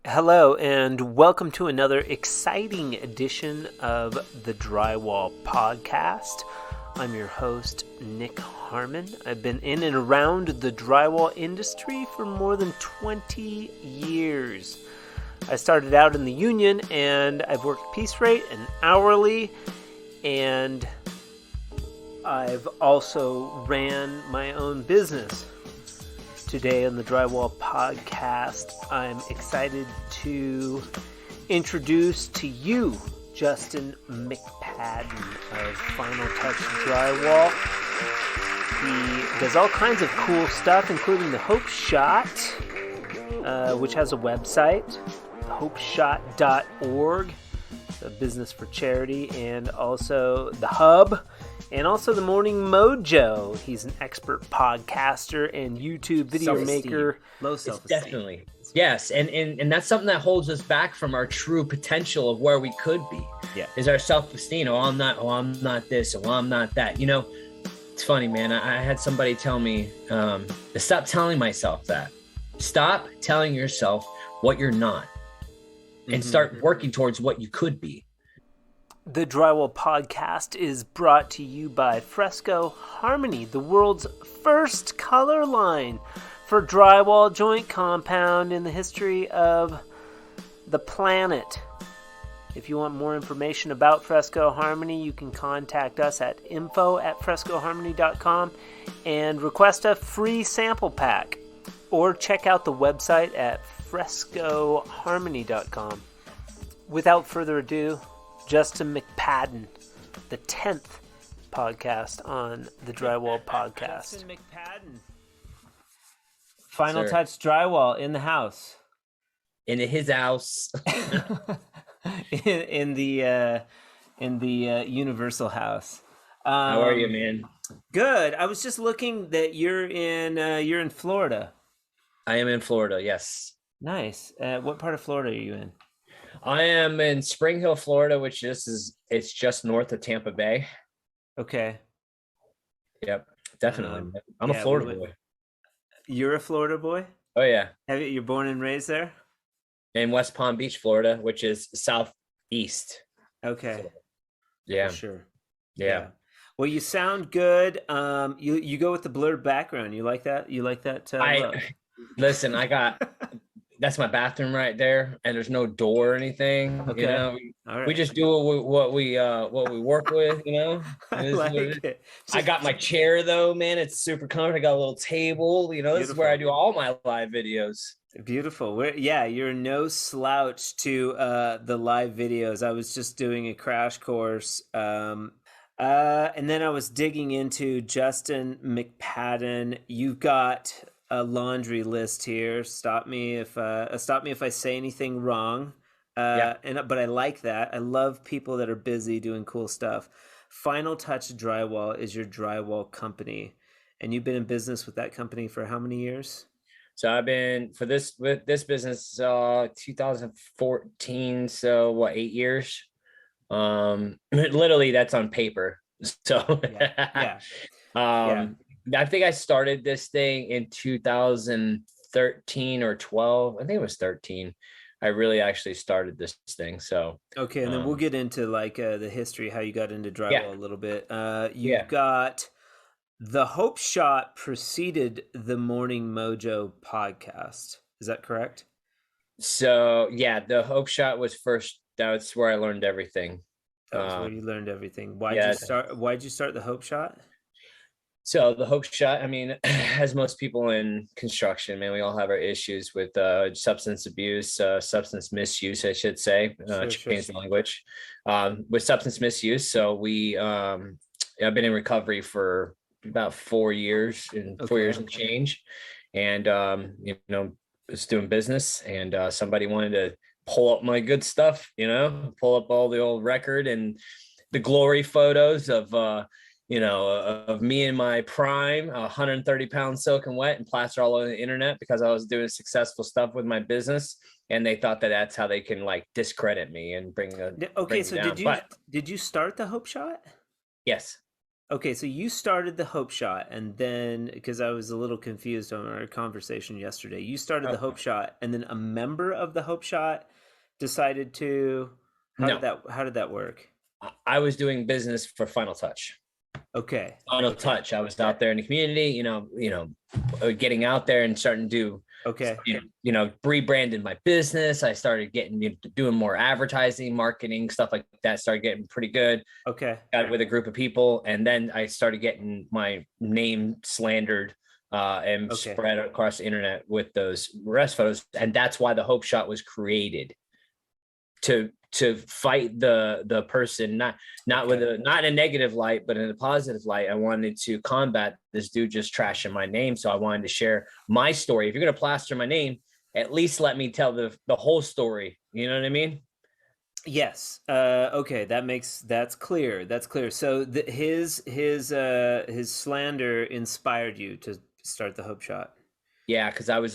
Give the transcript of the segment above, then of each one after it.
Hello, and welcome to another exciting edition of the Drywall podcast. I'm your host, Nick Harmon. I've been in and around the drywall industry for more than 20 years. I started out in the union, and I've worked piece rate and hourly, and I've also ran my own business. Today on the Drywall podcast, I'm excited to introduce to you Justin McPadden of Final Touch Drywall. He does all kinds of cool stuff, including the Hope Shot, which has a website, hopeshot.org, a business for charity, and also the Hub, and also the Morning Mojo. He's an expert podcaster and YouTube video maker. Low self-esteem. Definitely. Yes, and that's something that holds us back from our true potential of where we could be. Yeah. Is our self-esteem. I'm not this, I'm not that. You know, it's funny, man. I had somebody tell me to stop telling myself that. Stop telling yourself what you're not and start working towards what you could be. The Drywall podcast is brought to you by Fresco Harmony, the world's first color line for drywall joint compound in the history of the planet. If you want more information about Fresco Harmony, you can contact us at info@frescoharmony.com and request a free sample pack, or check out the website at frescoharmony.com. Without further ado, Justin McPadden, the 10th podcast on the Drywall podcast. Justin McPadden. Final Touch Drywall in the house. In his house. in the Universal house. How are you, man? Good. I was just looking that you're in Florida. I am in Florida, yes. Nice. What part of Florida are you in? I am in Spring Hill, Florida, which it's just north of Tampa Bay. Okay. Yep, definitely. I'm a Florida boy. You're a Florida boy? Oh yeah. You're born and raised there? In West Palm Beach, Florida, which is southeast. Okay. So, yeah. For sure. Yeah. Well, you sound good. You go with the blurred background. You like that? You like that? Look? Listen. That's my bathroom right there, and there's no door or anything. Okay. You know, All right. we just do what we work with. You know, I like it. I got my chair though, man. It's super comfortable. I got a little table. You know, Beautiful. This is where I do all my live videos. Beautiful. You're no slouch to the live videos. I was just doing a crash course, and then I was digging into Justin McPadden. You've got a laundry list here. Stop me if I say anything wrong. But I like that. I love people that are busy doing cool stuff. Final Touch Drywall is your drywall company, and you've been in business with that company for how many years? So I've been with this business 2014. So 8 years? Literally, that's on paper. So yeah. I think I started this thing in 2013 or 12. I think it was 13. I really actually started this thing. So okay, and then we'll get into the history, how you got into drywall a little bit. You've got the Hope Shot preceded the Morning Mojo podcast. Is that correct? So the Hope Shot was first. That's where I learned everything. That was where you learned everything. Why'd you start the Hope Shot? So the Hope Shot, I mean, as most people in construction, man, we all have our issues with substance abuse, substance misuse, I should say, change the language, with substance misuse. So I've been in recovery for about 4 years and 4 years and change. And, was doing business, and somebody wanted to pull up my good stuff, pull up all the old record and the glory photos of me in my prime, 130 pounds soaking wet, and plaster all over the internet because I was doing successful stuff with my business, and they thought that that's how they can discredit me and bring me down. Did you start the Hope Shot? Yes. Okay, so you started the Hope Shot, and then because I was a little confused on our conversation yesterday, you started the Oh, Hope Shot, and then a member of the Hope Shot decided to. no, How did that work? I was doing business for Final Touch. Okay, Final okay, Touch. I was out there in the community, getting out there and starting to do, okay, rebranded my business. I started getting doing more advertising, marketing, stuff like that. Started getting pretty good. okay, Got with a group of people, and then I started getting my name slandered and okay, spread across the internet with those arrest photos, and that's why the Hope Shot was created to fight the person, not with okay. a not in a negative light, but in a positive light. I wanted to combat this dude just trashing my name, so I wanted to share my story. If you're gonna plaster my name, at least let me tell the whole story. You know what I mean? Yes. Okay. That's clear. That's clear. So his slander inspired you to start the Hope Shot. Yeah, because I was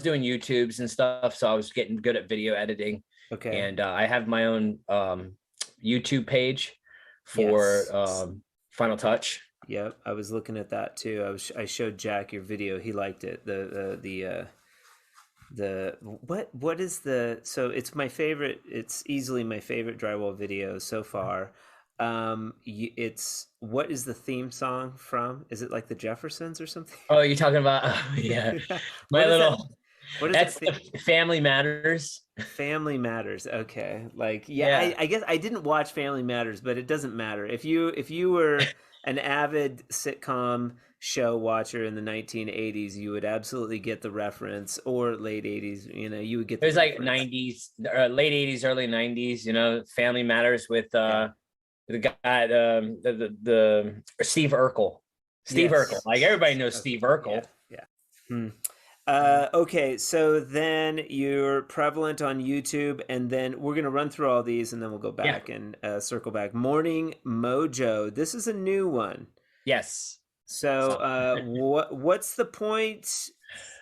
doing YouTubes and stuff, so I was getting good at video editing, Okay. and I have my own YouTube page for Yes. Final Touch. Yep. I was looking at that too. I showed Jack your video. He liked it. The what is the so it's my favorite. It's easily my favorite drywall video so far. It's what is the theme song from? Is it like the Jeffersons or something? Oh, you're talking about yeah, my What is that? little What is that? that's the Family Matters. Family Matters. Okay. Like, yeah, Yeah. I guess I didn't watch Family Matters, but it doesn't matter. If you were an avid sitcom show watcher in the 1980s, you would absolutely get the reference, or late 80s, you would get It the was like reference. 90s, late 80s, early 90s, Family Matters with Yeah. the guy, the Steve Urkel. Steve Urkel. Yes. Like everybody knows Okay. Steve Yeah. Urkel. Yeah. Hmm. Okay, so then you're prevalent on YouTube, and then we're gonna run through all these, and then we'll go Yeah. back and circle back. Morning Mojo. This is a new one. Yes. So, So what's the point?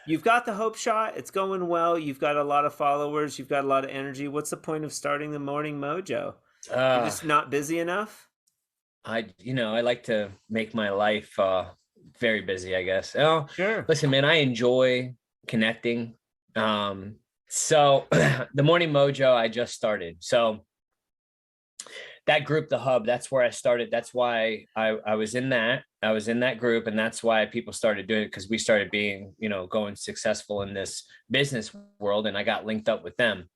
You've got the Hope Shot. It's going well. You've got a lot of followers. You've got a lot of energy. What's the point of starting the Morning Mojo? You're uh just not busy enough? I like to make my life very busy, I guess. Oh, Sure. listen, man, I enjoy connecting. So the Morning Mojo I just started. So that group, the hub, that's where I started. That's why I was in that. I was in that group, and that's why people started doing it, because we started being, going successful in this business world, and I got linked up with them.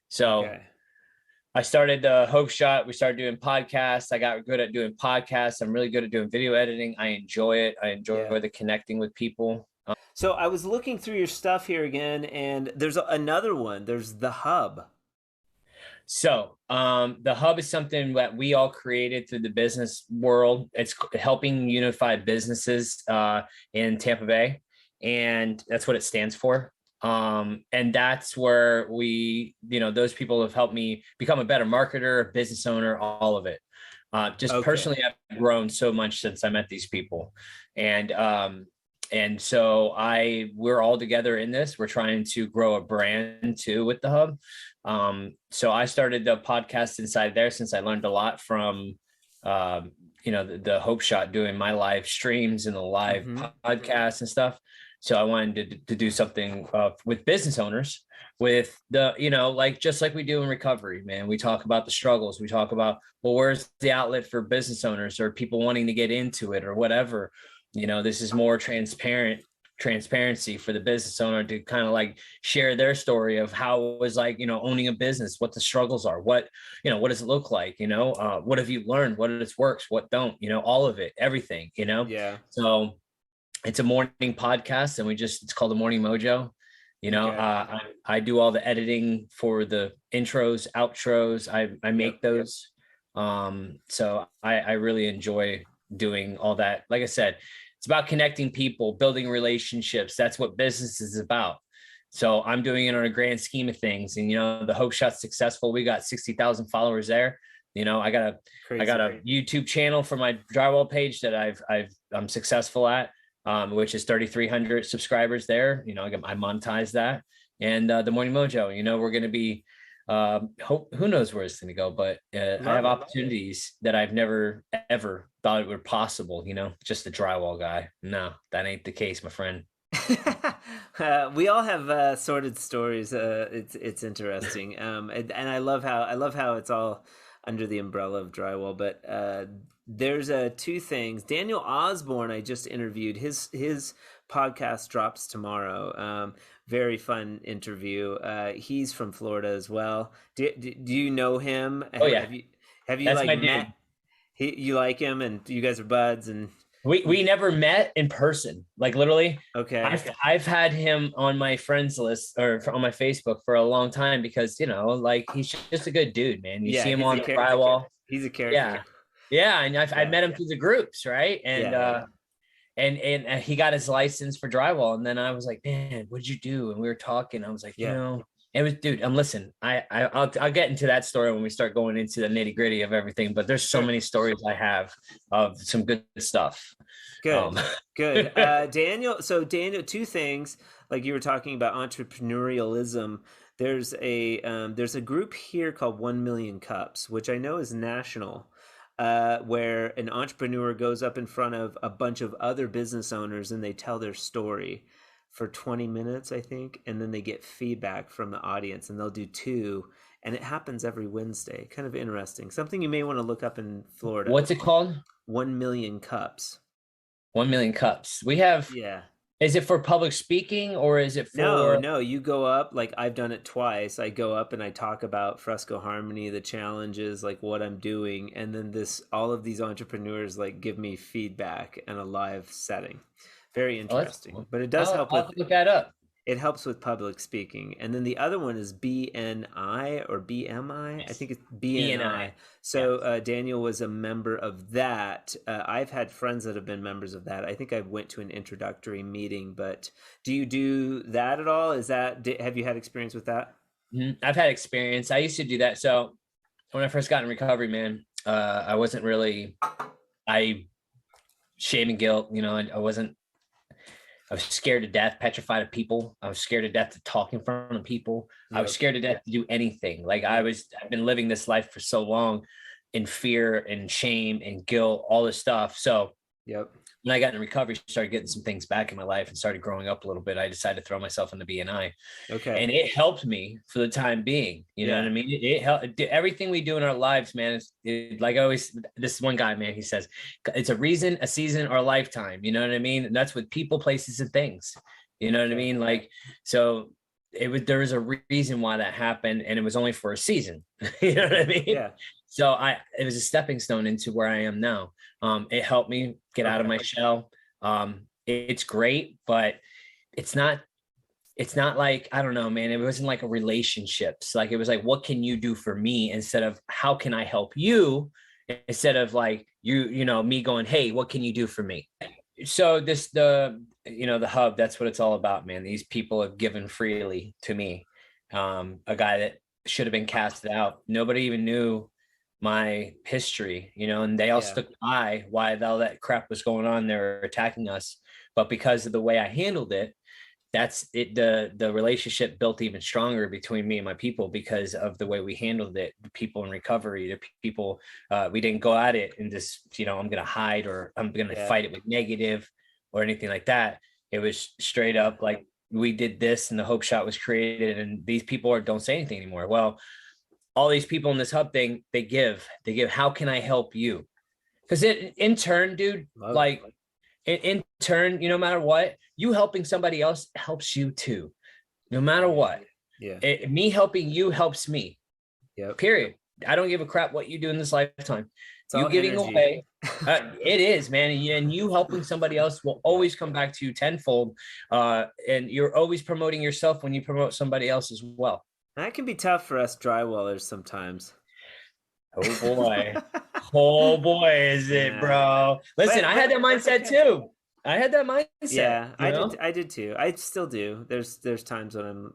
So Okay. I started the Hope Shot. We started doing podcasts. I got good at doing podcasts. I'm really good at doing video editing. I enjoy it. I Yeah. enjoy the connecting with people. So I was looking through your stuff here again, and there's another one. There's the Hub. So the hub is something that we all created through the business world. It's helping unify businesses in Tampa Bay, and that's what it stands for. And that's where those people have helped me become a better marketer, business owner, all of it. Just Okay. personally, I've grown so much since I met these people, and so we're all together in this. We're trying to grow a brand too with the hub. So I started the podcast inside there, since I learned a lot from the Hope Shot, doing my live streams and the live Mm-hmm. podcasts and stuff. So I wanted to do something with business owners, with like just like we do in recovery, man. We talk about the struggles. We talk about, well, where's the outlet for business owners or people wanting to get into it or whatever. This is more transparency for the business owner to kind of like share their story of how it was like, owning a business, what the struggles are, what does it look like, what have you learned, what is works, what don't, all of it, everything. Yeah. So it's a morning podcast, and it's called the Morning Mojo. Okay. I do all the editing for the intros, outros. I Yep. make those. So I really enjoy doing all that. Like I said, it's about connecting people, building relationships. That's what business is about. So I'm doing it on a grand scheme of things. And the Hope Shot's successful. We got 60,000 followers there. I got Crazy. a YouTube channel for my drywall page that I'm successful at, which is 3,300 subscribers there. I monetize that. And the Morning Mojo, we're going to be Who knows where it's going to go, but I have opportunities that I've never ever thought it were possible. Just a drywall guy. No, that ain't the case, my friend. We all have sordid stories. It's interesting, and I love how it's all under the umbrella of drywall. But there's two things. Daniel Osborne, I just interviewed. His podcast drops tomorrow. Very fun interview. He's from Florida as well. Do you know him? Oh yeah, have you that's like my met? dude. You like him, and you guys are buds, and We never met in person. Like literally, okay. I've had him on my friends list or on my Facebook for a long time because like he's just a good dude, man. You see him on the drywall. He's a character. Yeah, and I met him through the groups, right? And and he got his license for drywall, and then I was like, man, what'd you do? And we were talking. I was like, it was, dude. Listen, I'll get into that story when we start going into the nitty gritty of everything. But there's so many stories I have of some good stuff. Good, good. Daniel. So Daniel, two things. Like you were talking about entrepreneurialism. There's a group here called 1 Million Cups, which I know is national. Where an entrepreneur goes up in front of a bunch of other business owners and they tell their story for 20 minutes, I think, and then they get feedback from the audience, and they'll do two, and it happens every Wednesday. Kind of interesting. Something you may want to look up in Florida. What's it called? 1 Million Cups. 1 Million Cups. We have. Yeah. Is it for public speaking or is it for? No, you go up, like I've done it twice. I go up and I talk about Fresco Harmony, the challenges, like what I'm doing, and then all of these entrepreneurs like give me feedback in a live setting. Very interesting. Cool. But it does help with look that up. It helps with public speaking. And then the other one is BNI or BMI. I think it's BNI. So Daniel was a member of that. I've had friends that have been members of that. I think I went to an introductory meeting, but do you do that at all? Have you had experience with that? I've had experience. I used to do that. So when I first got in recovery, man, I wasn't really, shame and guilt, I was scared to death, petrified of people. I was scared to death to talk in front of people. Yep. I was scared to death to do anything. Like I've been living this life for so long in fear and shame and guilt, all this stuff. So when I got in recovery, started getting some things back in my life and started growing up a little bit, I decided to throw myself into BNI. Okay. And it helped me for the time being. You know what I mean? It helped. Everything we do in our lives, man, like always, this one guy, man, he says, it's a reason, a season, or a lifetime. You know what I mean? And that's with people, places, and things. You know what I mean? Like, so there was a reason why that happened, and it was only for a season. You know what I mean? Yeah. So it was a stepping stone into where I am now. It helped me get out of my shell. It's great, but it's not like, I don't know, man, it wasn't like a relationships. Like, it was like, what can you do for me instead of how can I help you, instead of like me going, hey, what can you do for me? So the hub, that's what it's all about, man. These people have given freely to me. A guy that should have been casted out. Nobody even knew my history, and they all stuck by why all that crap was going on. They were attacking us, but because of the way I handled it, that's it. The relationship built even stronger between me and my people because of the way we handled it. The people in recovery, the people, we didn't go at it and just, I'm going to hide or I'm going to fight it with negative or anything like that. It was straight up like, we did this and the Hope Shot was created, and these people don't say anything anymore. Well, all these people in this hub thing, they give, how can I help you? Because in turn, dude, in turn, no matter what, you helping somebody else helps you too, no matter what. Yeah. Me helping you helps me. Yeah. Period. I don't give a crap what you do in this lifetime. You giving away, it is, man. And you helping somebody else will always come back to you tenfold. And you're always promoting yourself when you promote somebody else as well. That can be tough for us drywallers sometimes. Oh boy. Oh boy, is it, bro? Listen, I had that mindset too. I had that mindset. Yeah, I did too. I still do. There's times when I'm,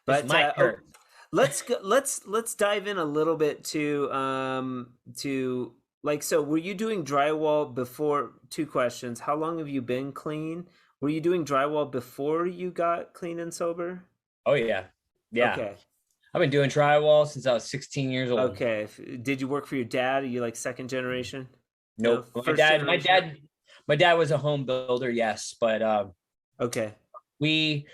But let's go, let's dive in a little bit to like, so were you doing drywall before? Two questions. How long have you been clean? Were you doing drywall before you got clean and sober? Oh yeah. Yeah. Okay. I've been doing drywall since I was 16 years old. Okay. Did you work for your dad? Are you like second generation? No, Nope. My first dad, my generation? dad, my dad was a home builder, yes, but Okay. we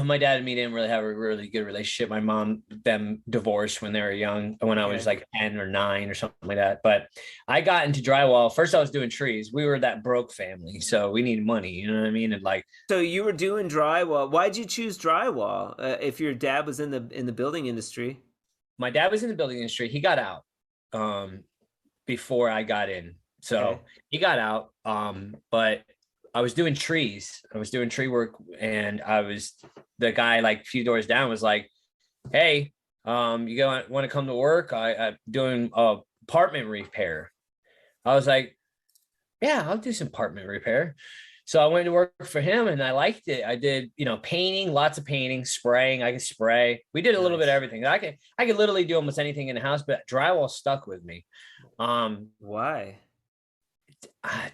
my dad and me didn't really have a really good relationship. My mom, them divorced when they were young, when I was Okay. like 10 or 9 or something like that. But I got into drywall. First, I was doing trees. We were that broke family, so we needed money. You know what I mean? And like, So you were doing drywall. Why'd you choose drywall? If your dad was in the building industry? my dad was in the building industry. He got out before I got in, Okay. so he got out. But I was doing trees. I was doing tree work, and I was the guy like a few doors down was like, "Hey, you want to come to work? I'm doing apartment repair." I was like, "Yeah, I'll do some apartment repair." So I went to work for him, and I liked it. I did, painting, lots of painting, spraying. I could spray. We did a little bit of Nice. everything. I could literally do almost anything in the house, but drywall stuck with me. Why?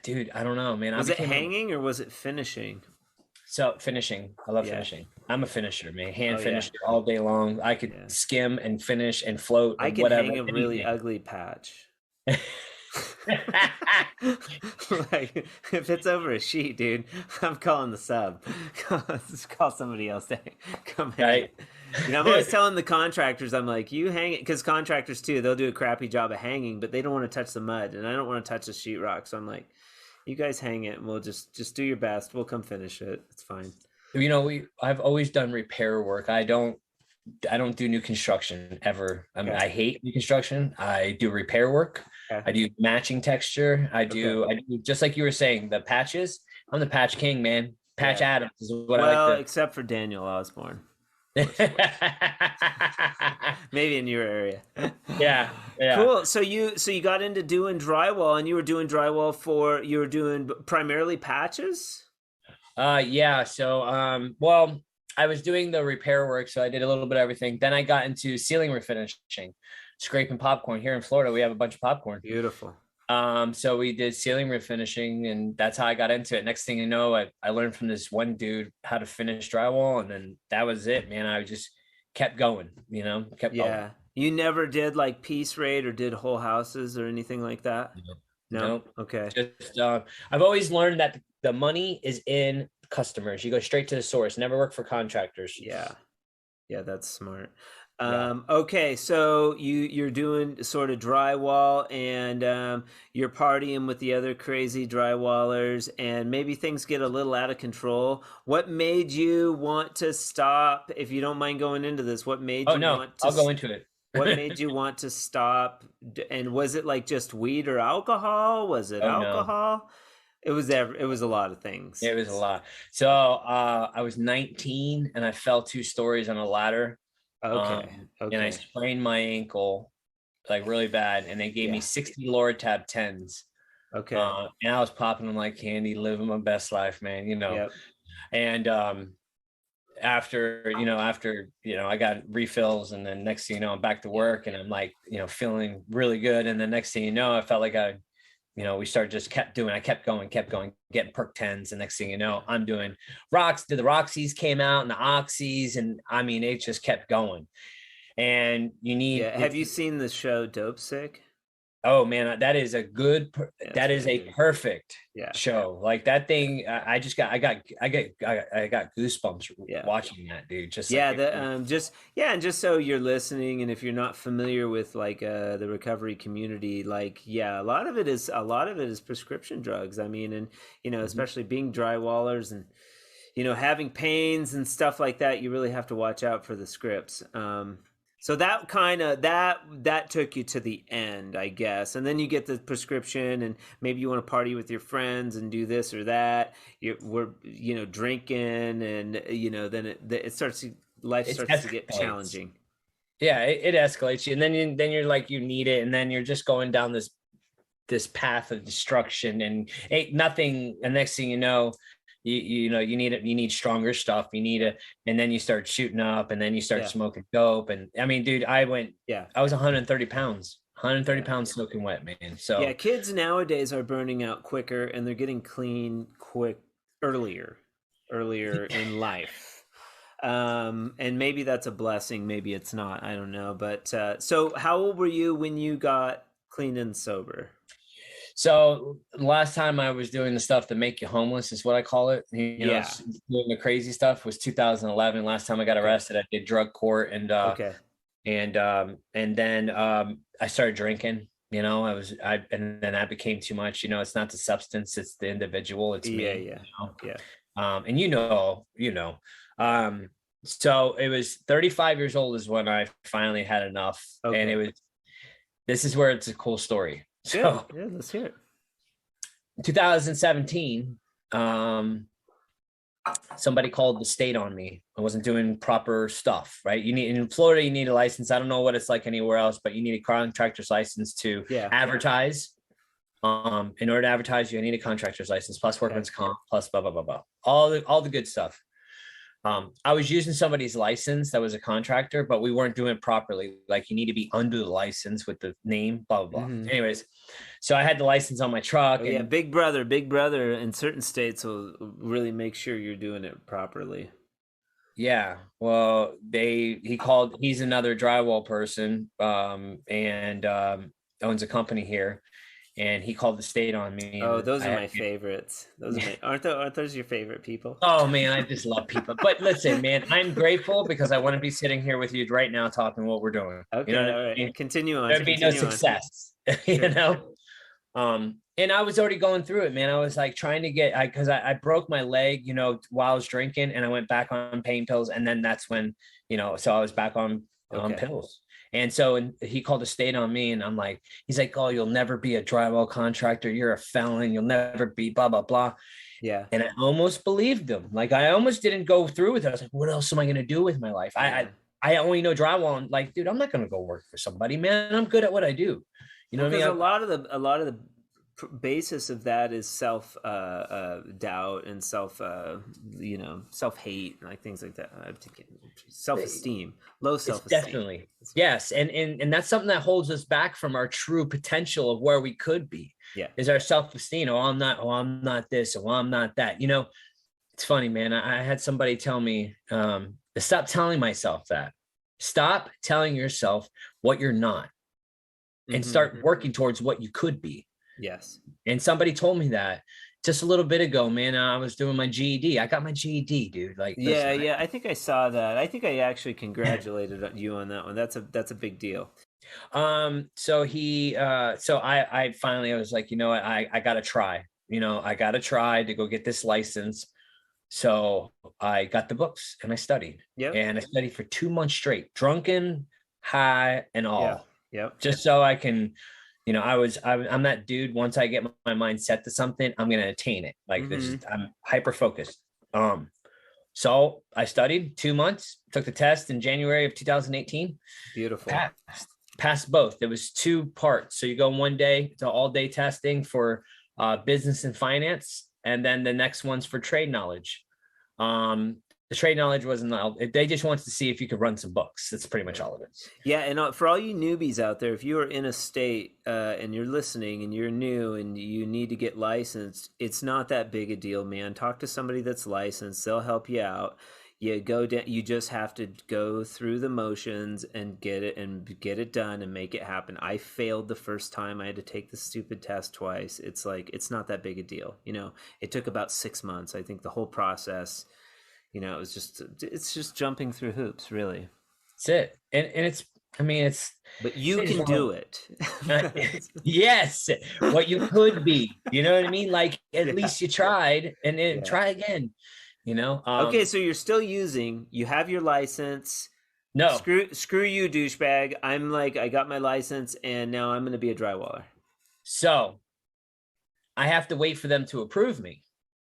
Dude, I don't know, man. Was it hanging or was it finishing? So finishing. I love Yeah. finishing. I'm a finisher, man. Hand Oh, yeah. finished all day long. I could Yeah. skim and finish and float I and can whatever. hang a really Anything. ugly patch. Like if it's over a sheet, dude, I'm calling the sub. Just call somebody else to come hang Right. it. I'm always telling the contractors, I'm like, you hang it, because contractors too, they'll do a crappy job of hanging, but they don't want to touch the mud, and I don't want to touch the sheetrock. So I'm like, you guys hang it, and we'll just do your best. We'll come finish it. It's fine. I've always done repair work. I don't do new construction ever. I mean, Okay. I hate new construction. I do repair work. Okay. I do matching texture. I do just like you were saying, the patches. I'm the patch king, man. Patch Yeah. Adams is what I Well, like except for Daniel Osborne. to. Maybe in your area. Yeah, yeah. Cool. So you got into doing drywall, and you were doing drywall you were doing primarily patches? Yeah. So, well, I was doing the repair work, so I did a little bit of everything. Then I got into ceiling refinishing, scraping popcorn. Here in Florida, we have a bunch of popcorn. Beautiful. So we did ceiling refinishing, and that's how I got into it. Next thing you know, I learned from this one dude how to finish drywall, and then that was it, man. I just kept going, kept going. Yeah. You never did like piece rate or did whole houses or anything like that? No. Nope. Okay. Just I've always learned that the money is in customers. You go straight to the source. Never work for contractors. Yeah. Yeah, that's smart. Yeah. Okay, so you're doing sort of drywall, and you're partying with the other crazy drywallers, and maybe things get a little out of control. What made you want to stop? If you don't mind going into this, what made you No, want to I'll go into it. what made you want to stop? And was it like just weed or alcohol? Was it Oh, no. alcohol? It was a lot of things. It was a lot. So I was 19 and I fell 2 stories on a ladder. Okay. And I sprained my ankle like really bad, and they gave me 60 Lortab 10s. Okay. And I was popping them like candy, living my best life, man. Yep. And after I got refills, and then next thing you know, I'm back to work, and I'm like, feeling really good. And the next thing you know, I felt like we started I kept going, getting perk 10s. And next thing you know, I'm doing the Roxys came out and the Oxys. And I mean, it just kept going. And you need, Have you seen the show Dope Sick? oh man, that is a perfect Yeah. show. Like that thing, I got goosebumps watching that, dude. Just and just so you're listening, and if you're not familiar with like the recovery community, like a lot of it is prescription drugs. I mean, and especially being drywallers and having pains and stuff like that, you really have to watch out for the scripts. So that kind of that took you to the end, I guess, and then you get the prescription, and maybe you want to party with your friends and do this or that. We're drinking, and then life starts to get challenging. Yeah, it escalates you, and then you're like, you need it, and then you're just going down this path of destruction, and ain't nothing. And next thing you know, you need stronger stuff. And then you start shooting up, and then you start smoking dope. And I mean, dude, I was 130 pounds soaking wet, man. So kids nowadays are burning out quicker, and they're getting clean earlier in life. And maybe that's a blessing, maybe it's not. I don't know. But so, how old were you when you got clean and sober? So last time I was doing the stuff that make you homeless is what I call it. Yeah. Doing the crazy stuff was 2011. Last time I got Okay. arrested, I did drug court Okay. and then I started drinking. And then that became too much. It's not the substance, it's the individual, it's Yeah. me. Yeah. Yeah. And so it was 35 years old is when I finally had enough. And Okay. this is where it's a cool story. Good. So Yeah. Let's hear it. 2017, somebody called the state on me. I wasn't doing proper stuff, right? In Florida, you need a license. I don't know what it's like anywhere else, but you need a contractor's license to advertise. In order to advertise, you need a contractor's license, plus workman's comp, plus blah, blah, blah, blah. All the good stuff. I was using somebody's license that was a contractor, but we weren't doing it properly. Like, you need to be under the license with the name, blah, blah, blah. Mm-hmm. Anyways, so I had the license on my truck. Yeah, big brother in certain states will really make sure you're doing it properly. Yeah, well, he's another drywall person, and owns a company here, and he called the state on me. Oh, And those are my favorites. Aren't those your favorite people? Oh man, I just love people. But listen, man, I'm grateful because I wouldn't be sitting here with you right now talking what we're doing. Okay, all right. I mean? Continue on. There'd be no success, And I was already going through it, man. I was like trying to because I broke my leg, while I was drinking, and I went back on pain pills, and then that's when, so I was back on pills. And so he called the state on me, and he's like, oh, you'll never be a drywall contractor. You're a felon. You'll never be blah, blah, blah. Yeah. And I almost believed him. Like, I almost didn't go through with it. I was like, what else am I going to do with my life? I only know drywall. And like, dude, I'm not going to go work for somebody, man. I'm good at what I do. You know what I mean? A lot of the basis of that is self doubt and self hate, like things like that. Self-esteem, low self-esteem. Definitely. Yes. And that's something that holds us back from our true potential of where we could be. Yeah. Is our self-esteem. I'm not this, or I'm not that. It's funny, man. I had somebody tell me to stop telling myself that. Stop telling yourself what you're not, and start working towards what you could be. Yes. And somebody told me that just a little bit ago, man. I was doing my GED. I got my GED, dude. Like, listen, I think I saw that. I think I actually congratulated you on that one. That's a big deal. So I finally, I was like, you know what? I gotta try. I gotta try to go get this license. So I got the books and I studied. Yeah. And I studied for 2 months straight, drunken, high, and all. Yeah. Just so I can. I'm that dude. Once I get my mind set to something, I'm going to attain it. Like, I'm hyper focused. So I studied 2 months, took the test in January of 2018. Beautiful. Passed both. There was 2 parts. So you go one day to all day testing for business and finance. And then the next one's for trade knowledge. The trade knowledge wasn't, they just wants to see if you could run some books. That's pretty much all of it. Yeah. And for all you newbies out there, if you are in a state and you're listening and you're new and you need to get licensed, it's not that big a deal, man. Talk to somebody that's licensed. They'll help you out. You go down, you just have to go through the motions and get it done and make it happen. I failed the first time. I had to take the stupid test twice. It's like, it's not that big a deal. It took about 6 months. I think the whole process, it's just jumping through hoops, really. That's it. And it's, but you can do it. Yes. What you could be, you know what I mean? Like, at least you tried, and then try again, Okay. So you're still you have your license. No, screw you, douchebag. I got my license and now I'm going to be a drywaller. So I have to wait for them to approve me.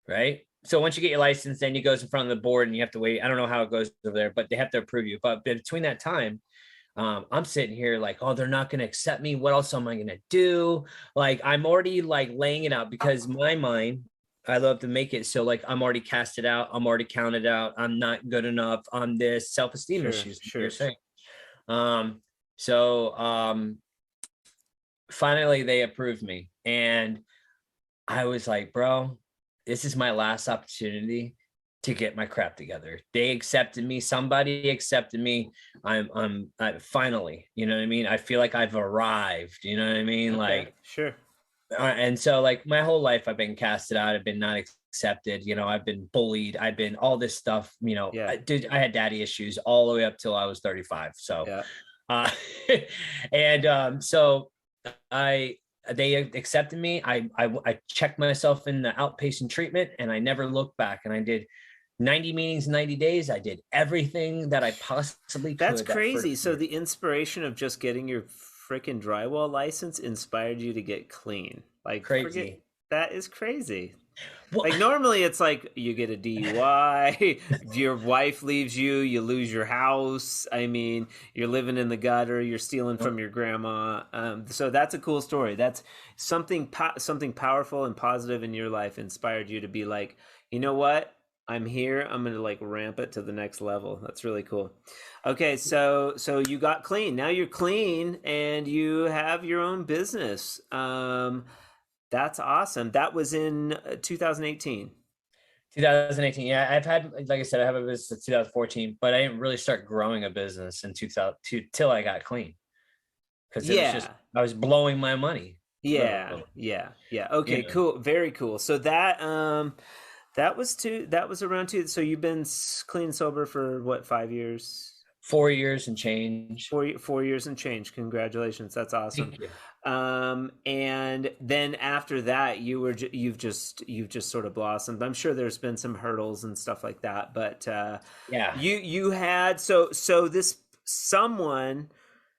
Right. So once you get your license, then you go in front of the board and you have to wait. I don't know how it goes over there, but they have to approve you. But between that time, I'm sitting here like, oh, they're not going to accept me. What else am I going to do? Like, I'm already like laying it out, because my mind, I love to make it so like I'm already casted out. I'm already counted out. I'm not good enough on this self-esteem issues. Sure. You're saying. Finally they approved me, and I was like, bro, this is my last opportunity to get my crap together. They accepted me. Somebody accepted me. I finally, you know what I mean? I feel like I've arrived, you know what I mean? Okay, Like, sure. and so like my whole life I've been casted out. I've been not accepted, you know, I've been bullied. I've been all this stuff, you know, Yeah, I had daddy issues all the way up till I was 35. So, yeah. uh, and so I they accepted me. I checked myself in the outpatient treatment, and I never looked back. And I did 90 meetings in 90 days. I did everything that I possibly That's could that crazy. first So year. the inspiration of just getting your freaking drywall license inspired you to get clean. Like, forget Crazy. that is crazy. Well, Like normally it's like you get a DUI, your wife leaves you, you lose your house. I mean, you're living in the gutter, you're stealing from your grandma. So that's a cool story. That's something powerful and positive in your life inspired you to be like, you know what? I'm here. I'm gonna like ramp it to the next level. That's really cool. Okay, so you got clean. Now you're clean and you have your own business. That's awesome. That was in 2018. 2018. Yeah, I've had, like I said, I have a business since 2014, but I didn't really start growing a business in 2002 till I got clean because it was just Yeah. I was blowing my money, Yeah. literally. Yeah. Yeah. You Okay, know, cool. Very cool. So that was around two. So you've been clean and sober for what, 5 years? 4 years and change. 4 years and change. Congratulations. That's awesome. Thank you. And then after that, you've just sort of blossomed. I'm sure there's been some hurdles and stuff like that, but Yeah. you had so this someone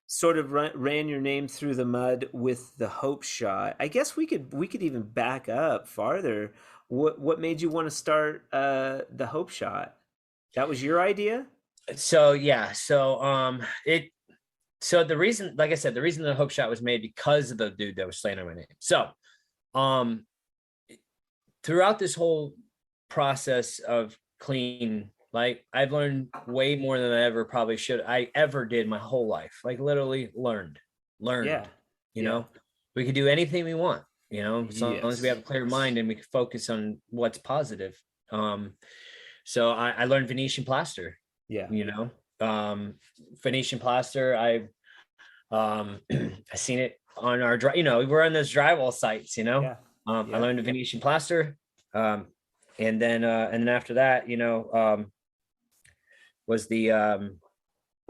sort of ran your name through the mud with the hope shot. I guess we could even back up farther. What made you want to start the hope shot? That was your idea? So yeah, so the reason, like I said, the reason the hope shot was made because of the dude that was slandering my name. So um throughout this whole process of clean, like I've learned way more than I ever probably should I ever did my whole life. Like literally Yeah. learned, you Yeah. know. We could do anything we want, you know, as long as we have Yes. a clear mind and we can focus on what's positive. So I learned Venetian plaster, Yeah. you know. Um Venetian plaster, I seen it on our you know, we're on those drywall sites, you know. Yeah. I Yeah. learned the Venetian plaster. Um, and then after that, you know, was the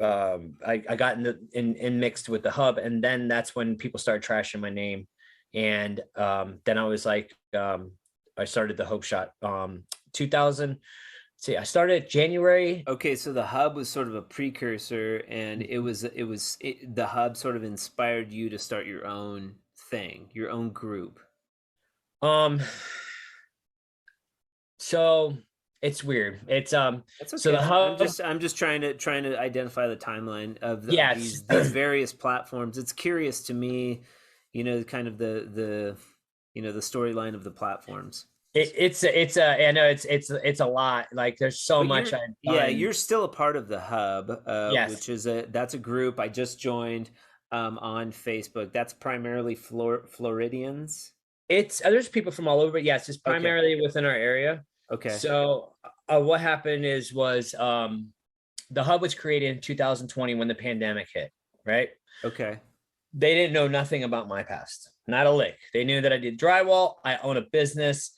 I got in mixed with the hub, and then that's when people started trashing my name. And then I was like, I started the Hope Shot 2000. See, I started January. Okay, so the hub was sort of a precursor, and the hub sort of inspired you to start your own thing, your own group. Um, so it's weird. It's That's so the okay. I'm hub, just I'm just trying to identify the timeline of yes. these various platforms. It's curious to me, kind of the storyline of the platforms. It's I know it's a lot. Like there's so But much you're I've yeah, done. you're still a part of the hub, Yes. which is that's a group I just joined on Facebook. That's primarily Floridians. It's there's people from all over, but yes, it's Okay. primarily within our area. Okay. So what happened was the hub was created in 2020 when the pandemic hit, right? Okay. They didn't know nothing about my past, not a lick. They knew that I did drywall, I own a business,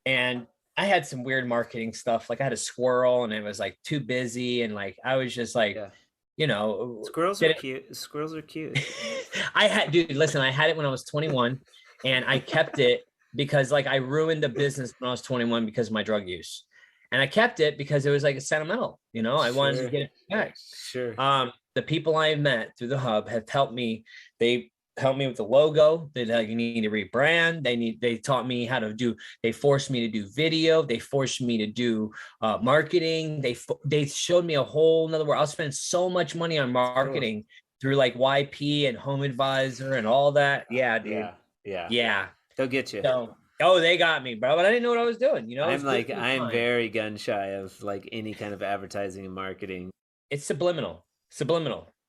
and I had some weird marketing stuff. Like I had a squirrel and it was like too busy. And like, I was just like, Yeah. you know, Squirrels are did cute. Squirrels are cute. I had, dude, listen, I had it when I was 21 and I kept it because like I ruined the business when I was 21 because of my drug use. And I kept it because it was like sentimental, you know, I wanted to Sure. get it back. Sure. The people I met through the hub have helped me. They helped me with the logo. They like, you need to rebrand. They taught me how to do, they forced me to do video. They forced me to do marketing. They showed me a whole nother world. I'll spend so much money on Cool. marketing through like YP and Home Advisor and all that. Yeah, dude. Yeah. Yeah. Yeah. They'll get you. So, oh, they got me, bro. But I didn't know what I was doing. You know, it was I'm good like for the I'm time. very gun shy of like any kind of advertising and marketing. It's subliminal.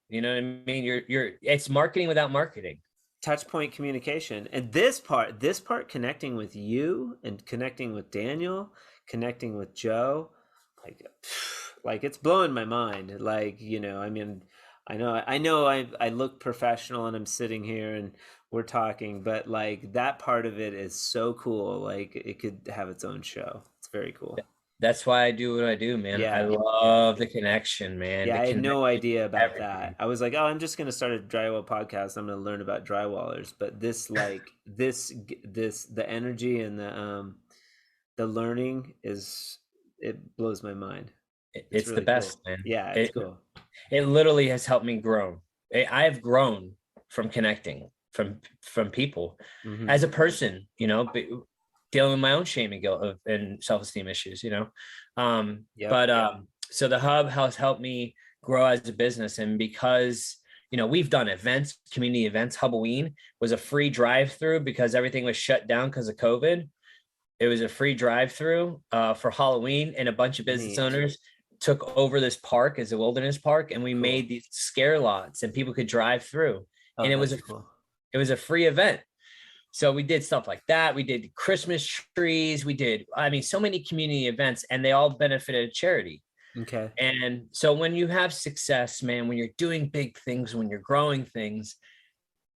You know what I mean? It's marketing without marketing. Touch point communication. And this part connecting with you and connecting with Daniel connecting with Joe, like like it's blowing my mind. Like, I mean, I look professional and I'm sitting here and we're talking, but like that part of it is so cool. Like it could have its own show. It's very cool. That's why I do what I do, man. I Yeah, love the connection, man. yeah, The I had no connection, idea about that. everything. I was like, oh, I'm just gonna start a drywall podcast. I'm gonna learn about drywallers. But this, like, the energy and the learning it blows my mind. It's It's the really cool. best, man. Yeah, it's It cool. it literally has helped me grow. I have grown from connecting from people Hmm. as a person, dealing with my own shame and guilt and self-esteem issues, Yep. but so the hub has helped me grow as a business. And because we've done events, community events. Huboween was a free drive-through because everything was shut down because of COVID. It was a free drive-through for Halloween, and a bunch of business Neat. owners took over this park as a wilderness park, and we Cool. made these scare lots, and people could drive through. Oh, And that's cool. it was a free event. So we did stuff like that. We did Christmas trees. We did, I mean, so many community events, and they all benefited charity. Okay. And so when you have success, man, when you're doing big things, when you're growing things,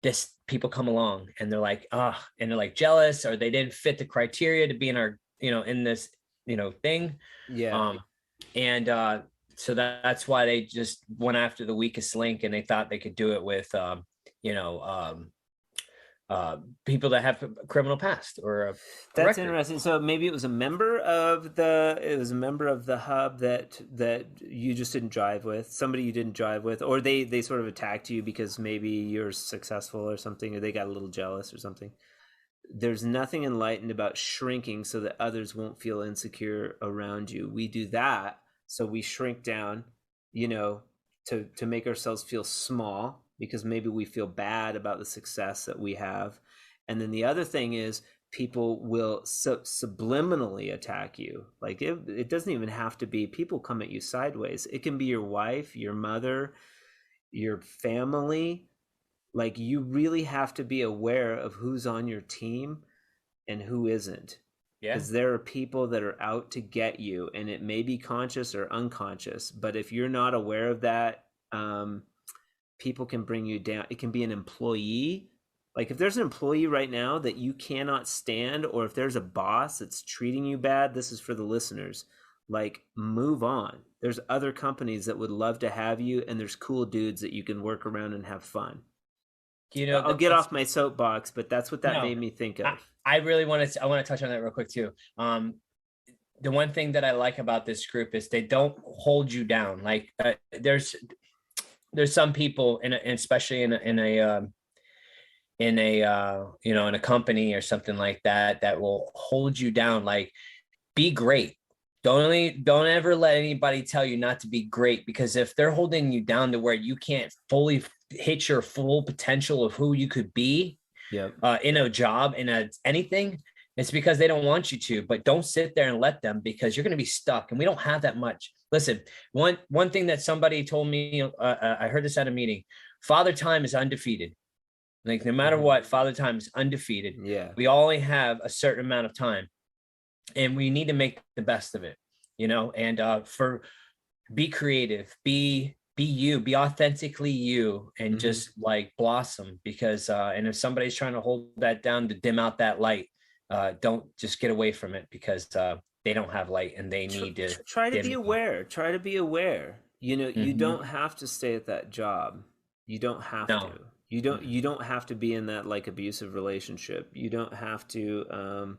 this people come along and they're like, and they're like jealous, or they didn't fit the criteria to be in our, in this, thing. Yeah. And so that's why they just went after the weakest link, and they thought they could do it with, people that have a criminal past or a That's record. interesting. So maybe it was a member of the hub that you just didn't jive with, somebody you didn't jive with, or they sort of attacked you because maybe you're successful or something, or they got a little jealous or something. There's nothing enlightened about shrinking so that others won't feel insecure around you. We do that, so we shrink down, to make ourselves feel small because maybe we feel bad about the success that we have. And then the other thing is people will subliminally attack you. Like it doesn't even have to be people come at you sideways. It can be your wife, your mother, your family. Like you really have to be aware of who's on your team and who isn't. Yeah. Because there are people that are out to get you, and it may be conscious or unconscious. But if you're not aware of that, people can bring you down. It can be an employee. Like if there's an employee right now that you cannot stand, or if there's a boss that's treating you bad, this is for the listeners. Like move on. There's other companies that would love to have you, and there's cool dudes that you can work around and have fun. I'll get off my soapbox, but that's what that made me think of. I really want to touch on that real quick too. The one thing that I like about this group is they don't hold you down. Like there's some people and especially in a company or something like that will hold you down. Like be great. Don't ever let anybody tell you not to be great, because if they're holding you down to where you can't fully hit your full potential of who you could be, in a job, in anything, it's because they don't want you to. But don't sit there and let them, because you're going to be stuck, and we don't have that much. Listen, one thing that somebody told me, I heard this at a meeting: Father Time is undefeated. Like no matter what, Father Time is undefeated. Yeah, we only have a certain amount of time, and we need to make the best of it, and be creative, be you, be authentically you, and just like blossom. Because and if somebody's trying to hold that down to dim out that light, don't just get away from it, because they don't have light and they need to try to be aware. Try to be aware. You don't have to stay at that job. You don't have to. You don't have to be in that like abusive relationship. You don't have to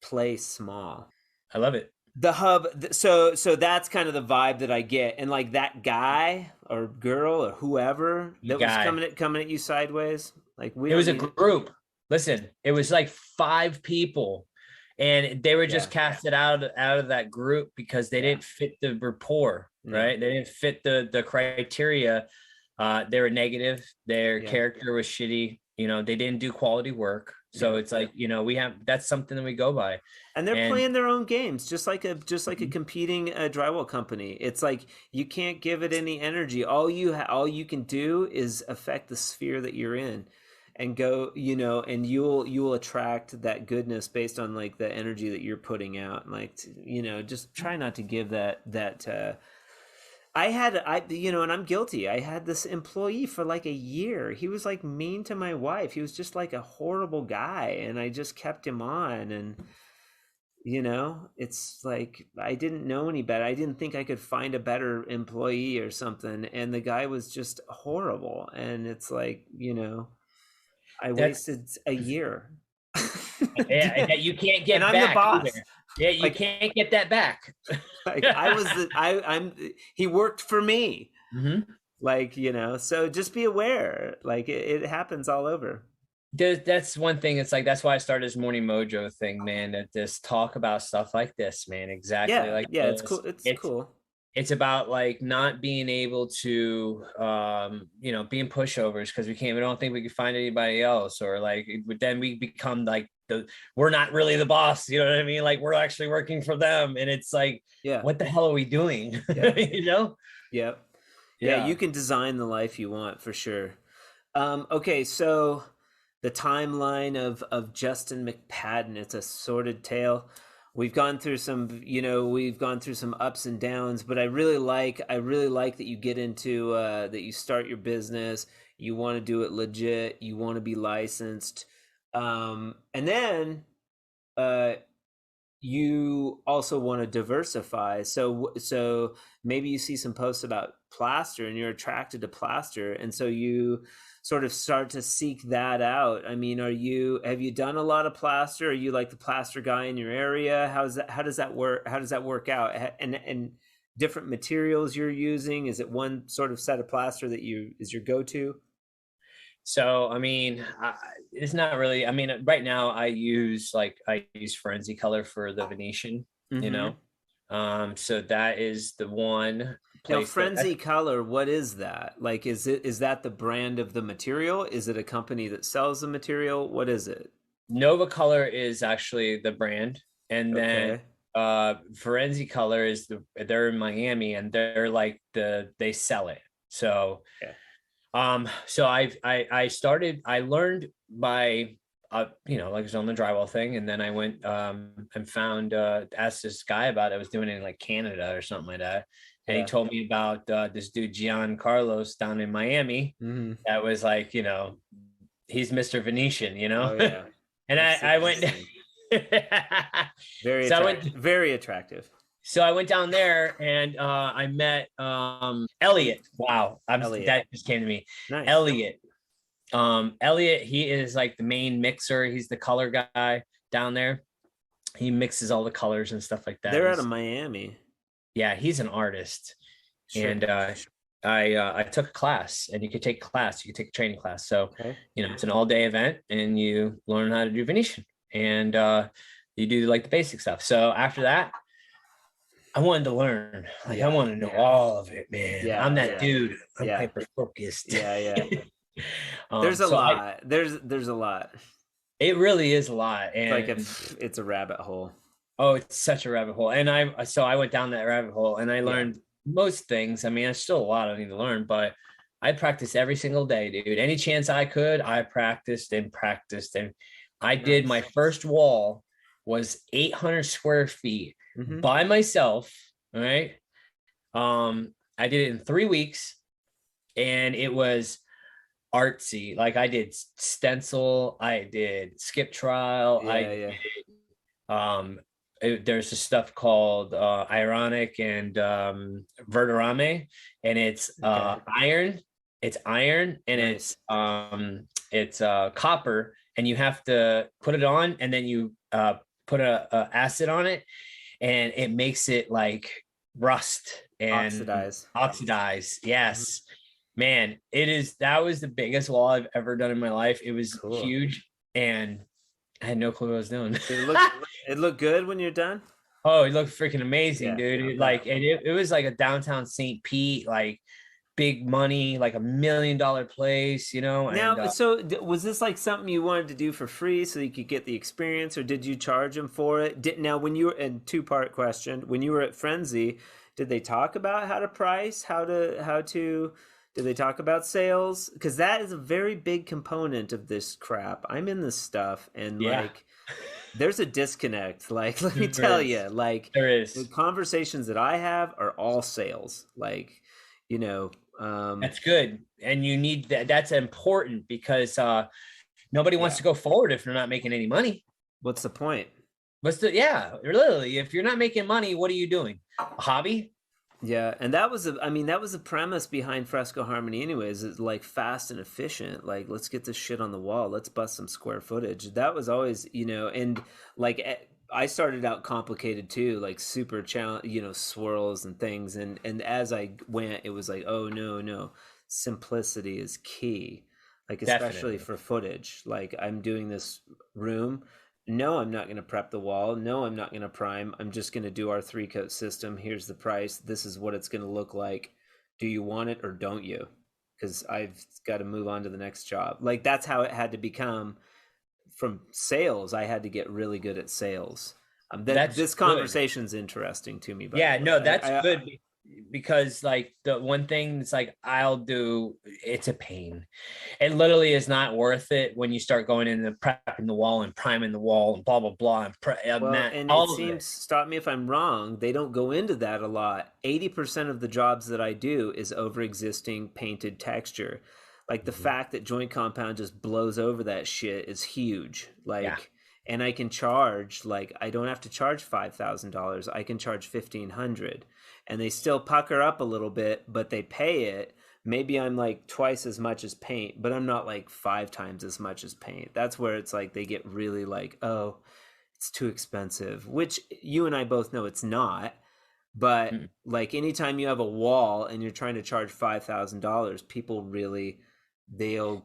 play small. I love it. The hub, so that's kind of the vibe that I get. And like that guy or girl or whoever that was coming at you sideways, like it was a group. Listen, it was like 5 people, and they were just casted out of that group because they didn't fit the rapport, right? They didn't fit the criteria. They were negative. Their character was shitty. They didn't do quality work. So it's like, that's something that we go by. And they're playing their own games, just like a competing drywall company. It's like you can't give it any energy. All you can do is affect the sphere that you're in. and go, you know, and you'll attract that goodness based on like the energy that you're putting out. And like, you know, just try not to give that you know, and I'm guilty. I had this employee for like a year. He was like mean to my wife. He was just like a horrible guy, and I just kept him on. And you know, it's like I didn't know any better. I didn't think I could find a better employee or something, and the guy was just horrible. And it's like, you know, I That's wasted a year. yeah, that you can't And get I'm the back boss. either. Yeah, you Like, can't get that back. like I'm he worked for me. Hmm. Like, you know, so just be aware. Like it happens all over. That's one thing. It's like that's why I started this morning mojo thing, man. That just talk about stuff like this, man. Exactly like Yeah, it's this. cool. It's cool. It's about like not being able to you know, being pushovers because we don't think we can find anybody else, or like then we become like we're not really the boss, you know what I mean? Like we're actually working for them, and it's like, Yeah. what the hell are we doing? Yeah. You know? Yep. Yeah, Yeah. you can design the life you want for sure. Okay, so the timeline of Justin McPadden, it's a sordid tale. We've gone through some, you know, we've gone through some ups and downs, but I really like that you get into that you start your business, you want to do it legit, you want to be licensed. And then uh you also want to diversify. So maybe you see some posts about plaster and you're attracted to plaster, and so you sort of start to seek that out. I mean, have you done a lot of plaster? Are you like the plaster guy in your area? How does that work? How does that work out? And different materials you're using? Is it one sort of set of plaster that is your go-to? So, I mean, it's not really, I mean, right now I use Frenzy color for the Venetian, you know? So that is the one Now, place Frenzy Color, what is that? Like, is that the brand of the material? Is it a company that sells the material? What is it? Nova Color is actually the brand. And then Okay. Forensi Color they're in Miami, and they're like they sell it. So Yeah. so I learned by you know, like I was on the drywall thing, and then I went and found asked this guy about it. I was doing it in like Canada or something like that, and he Yeah. told me about this dude Gian Carlos down in Miami. Mm-hmm. That was like, you know, he's Mr. Venetian, you know. Oh yeah. And I went Very so attractive. Very attractive. so I went down there, and I met Elliot. Wow, Elliot. that just came to me. Nice. Elliot, he is like the main mixer. He's the color guy down there. He mixes all the colors and stuff like that. They're out of Miami. Yeah, he's an artist. Sure. And I took a class, and you could take a training class. So, you know, it's an all-day event, and you learn how to do Venetian, and you do like the basic stuff. So after that, I wanted to learn. Like, I want to know all of it, man. Yeah, I'm that dude. I'm hyper focused. Yeah. There's a lot. There's a lot. It really is a lot. And like it's a rabbit hole. Oh, it's such a rabbit hole. And I went down that rabbit hole, and I learned most things. I mean, there's still a lot I need to learn, but I practiced every single day, dude. Any chance I could, I practiced. And I did my first wall was 800 square feet by myself. All right. I did it in 3 weeks, and it was artsy. Like, I did stencil, I did skip trial, there's this stuff called ironic and verderame, and it's iron. It's iron, and it's copper, and you have to put it on, and then you put a acid on it, and it makes it like rust and oxidize. Yes. Man, that was the biggest wall I've ever done in my life. It was huge, and I had no clue what I was doing. It looked good when you're done? Oh, it looked freaking amazing, dude. It was like a downtown St. Pete, like big money, like $1 million place, you know. Now, so was this like something you wanted to do for free so you could get the experience, or did you charge them for it? Now, when you were in two-part question, when you were at Frenzy, did they talk about how to price, how to Do they talk about sales? Because that is a very big component of this crap. I'm in this stuff, and Yeah, like, there's a disconnect. Like, let me there tell is. you, like, There the is. conversations that I have are all sales. Like, you know, um, That's good. And you need that. That's important because nobody wants yeah. to go forward if they're not making any money. What's the point? Yeah, literally, if you're not making money, what are you doing? A hobby? Yeah, and that was I mean, that was the premise behind Fresco Harmony anyways, is like fast and efficient. Like, let's get this shit on the wall. Let's bust some square footage. That was always, and like I started out complicated too, like super challenge, swirls and things, and as I went, it was like, oh no, no. Simplicity is key. Like, especially Definitely. for footage. Like, I'm doing this room. No, I'm not going to prep the wall. No, I'm not going to prime. I'm just going to do our 3-coat system. Here's the price. This is what it's going to look like. Do you want it or don't you? Because I've got to move on to the next job. Like, that's how it had to become. From sales, I had to get really good at sales. That That's this good. conversation's interesting to me, by the Yeah, way. no, that's good because like the one thing it's like I'll do, it's a pain. It literally is not worth it when you start going in and prepping the wall and priming the wall and blah blah blah and Well, that and it all of seems, it. stop me if I'm wrong, they don't go into that a lot. 80% of the jobs that I do is over existing painted texture. Like, the Mhm. fact that joint compound just blows over that shit is huge. Yeah, Like, and I can charge, like, I don't have to charge $5,000. I can charge 1,500, and they still pucker up a little bit, but they pay it. Maybe I'm like twice as much as paint, but I'm not like 5 times as much as paint. That's where it's like they get really like, oh, it's too expensive, which you and I both know it's not. But mm, like, anytime you have a wall and you're trying to charge $5,000, people really, they'll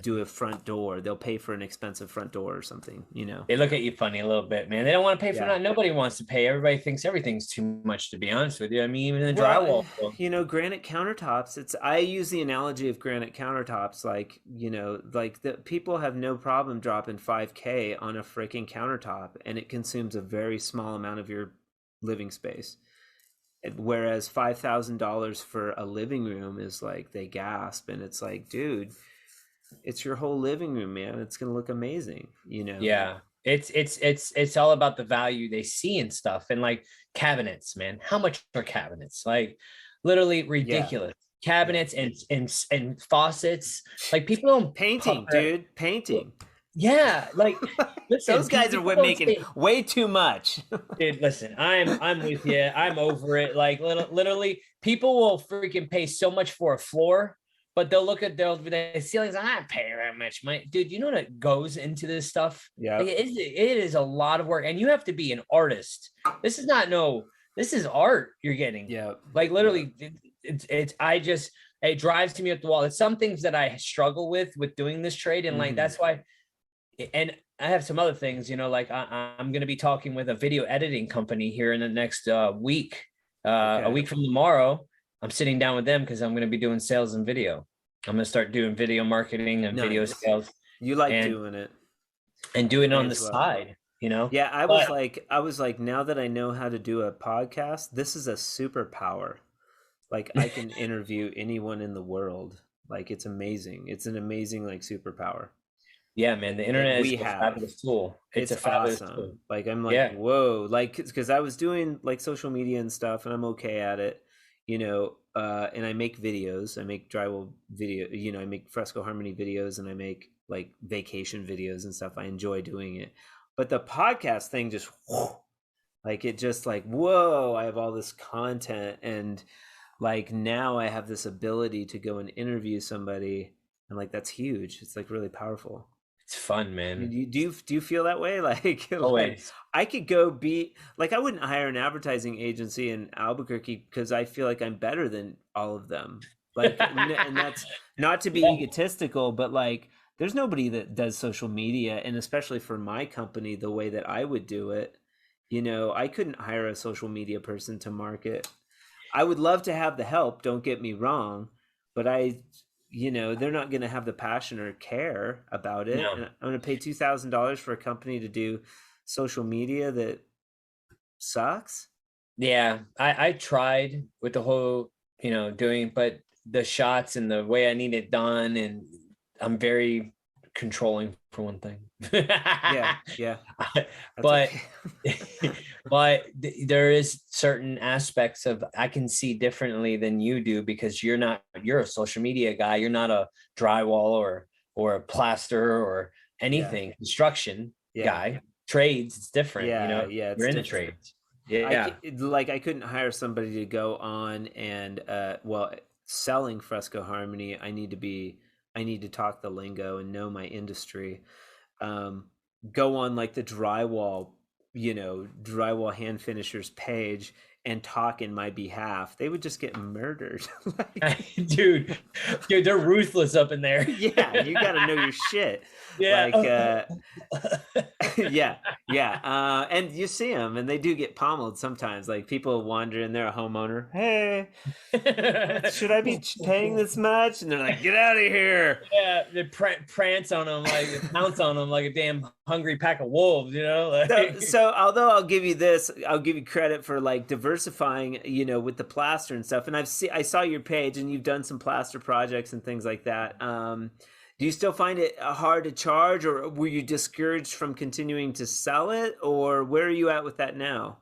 do a front door. They'll pay for an expensive front door or something. they look at you funny a little bit, man. They don't want to pay for Yeah. that. Nobody wants to pay. Everybody thinks everything's too much, to be honest with you. I mean, even the Well, drywall field. granite countertops, I use the analogy of granite countertops, like, like, the people have no problem dropping 5K on a freaking countertop, and it consumes a very small amount of your living space. Whereas $5,000 for a living room is like, they gasp, and it's like, dude, it's your whole living room, man. It's gonna look amazing. Yeah. It's all about the value they see in stuff and like cabinets, man. How much are cabinets? Like literally Yeah, ridiculous. yeah. Cabinets and faucets. Like people don't Painting, pucker. dude, painting. Yeah, like listen, Those guys are people don't making say, way too much. dude, listen, I'm with you. I'm over it. Like literally, people will freaking pay so much for a floor, but they'll look at the ceilings. I'm not paying that much money, dude. You know what goes into this stuff? Yeah, Like it is a lot of work, and you have to be an artist. This is not no. This is art you're getting. yeah, Like yeah. literally, it's. I just it drives me up the wall. It's some things that I struggle with doing this trade, and like Mm-hmm. that's why. And I have some other things, like I'm going to be talking with a video editing company here in the next week. A Okay. week from tomorrow, I'm sitting down with them because I'm going to be doing sales and video. I'm going to start doing video marketing and video Nice. sales You like and doing it. doing it May on the as well. side. Yeah, But I was like, now that I know how to do a podcast, this is a superpower. Like, I can interview anyone in the world. Like, it's amazing. It's an amazing, like, superpower yeah, man, the that internet is we a have. fabulous tool. It's It's a fabulous tool. awesome. Like, I'm like, Yeah. whoa, like, because I was doing like social media and stuff, and I'm okay at it, and I make videos. I make drywall video, I make Fresco Harmony videos, and I make like vacation videos and stuff. I enjoy doing it. But the podcast thing just, like, it just like, whoa, I have all this content, and like, now I have this ability to go and interview somebody, and like, that's huge. It's like really powerful. It's fun, man. Do you feel that way? Like Always. I could go be like, I wouldn't hire an advertising agency in Albuquerque because I feel like I'm better than all of them. Like, and that's not to be Yeah. egotistical, but like, there's nobody that does social media, and especially for my company, the way that I would do it. I couldn't hire a social media person to market. I would love to have the help, don't get me wrong, but they're not going to have the passion or care about it. No. And I'm going to pay $2,000 for a company to do social media that sucks. Yeah, I tried with the whole, doing, but the shots and the way I need it done, and I'm very controlling for one thing. Yeah, that's but okay. there is certain aspects of I can see differently than you do, because you're a social media guy. You're not a drywall or a plaster or anything construction guy. Trades, it's different. It's You're in the different. trades. Yeah. I couldn't hire somebody to go on and selling Fresco Harmony. I need to talk the lingo and know my industry. Go on like the drywall hand finishers page and talk in my behalf. They would just get murdered. dude, they're ruthless up in there. Yeah, you got to know your shit. Yeah. And you see them, and they do get pummeled sometimes. Like people wander in there, a homeowner, hey, should I be paying this much? And they're like, get out of here. Yeah, they prance on them, like pounce on them like a damn hungry pack of wolves, So although I'll give you credit for like diversifying, with the plaster and stuff. And I saw your page, and you've done some plaster projects and things like that. Do you still find it hard to charge, or were you discouraged from continuing to sell it, or where are you at with that now?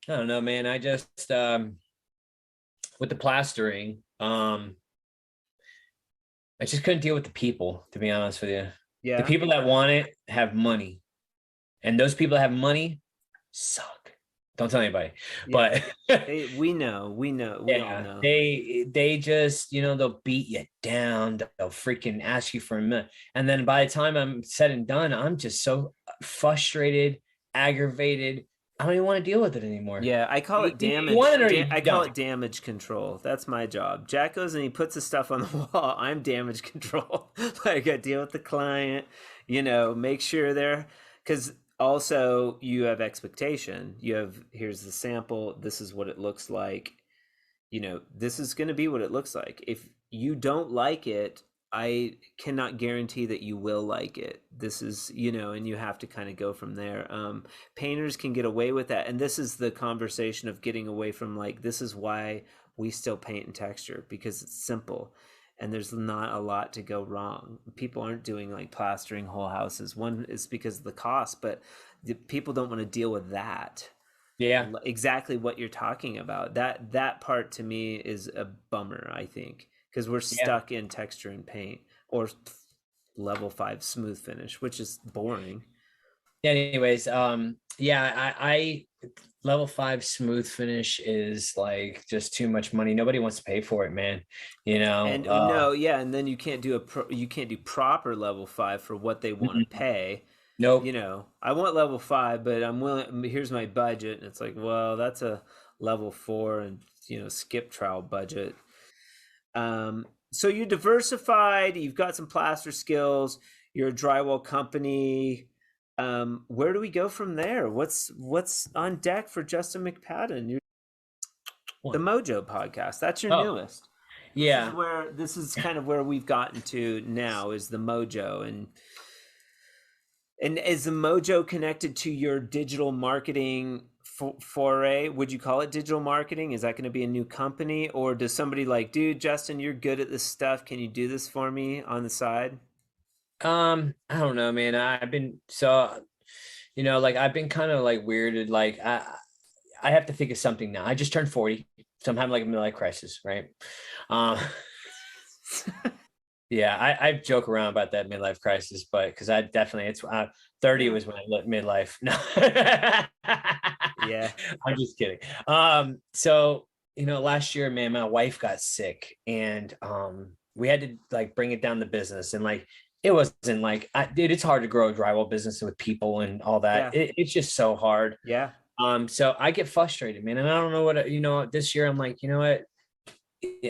I don't know, man. I just with the plastering, I just couldn't deal with the people, to be honest with you. Yeah. The people that want it have money, and those people that have money suck. Don't tell anybody. Yeah. But we know. We all know. They just, they'll beat you down. They'll freaking ask you for a minute. And then by the time I'm said and done, I'm just so frustrated, aggravated. I don't even want to deal with it anymore. Yeah, I call it damage. I call it damage control. That's my job. Jack goes and he puts the stuff on the wall. I'm damage control. Like I deal with the client, make sure because also you have expectation. Here's the sample. This is what it looks like. This is going to be what it looks like. If you don't like it, I cannot guarantee that you will like it. This is, and you have to kind of go from there. Painters can get away with that. And this is the conversation of getting away from this is why we still paint and texture, because it's simple and there's not a lot to go wrong. People aren't doing like plastering whole houses. One is because of the cost, but people don't want to deal with that. Yeah, exactly what you're talking about. That part to me is a bummer, I think, because we're stuck in texture and paint or level 5 smooth finish, which is boring. Anyways, I level 5 smooth finish is like just too much money. Nobody wants to pay for it, man. And and then you can't do proper level 5 for what they want to pay. Nope. I want level 5, but I'm willing. Here's my budget, and it's like, well, that's a level 4, and skip trowel budget. So you diversified. You've got some plaster skills. You're a drywall company. Where do we go from there? What's on deck for Justin McPadden? The Mojo podcast. That's your newest. Yeah. This is kind of where we've gotten to now, is the Mojo. And is the Mojo connected to your digital marketing foray? Would you call it digital marketing? Is that going to be a new company, or does somebody like, dude, Justin, you're good at this stuff, can you do this for me on the side? I don't know, man. I've been I've been kind of like weirded. Like I have to think of something now. I just turned 40, so I'm having like a midlife crisis, right? Yeah, I joke around about that midlife crisis, but because I definitely 30 was when I lit midlife. No, yeah, I'm just kidding. So last year, man, my wife got sick, and we had to like bring it down to business, and like it wasn't like it's hard to grow a drywall business with people and all that. Yeah. It's just so hard. Yeah. So I get frustrated, man, and I don't know what this year I'm like, what.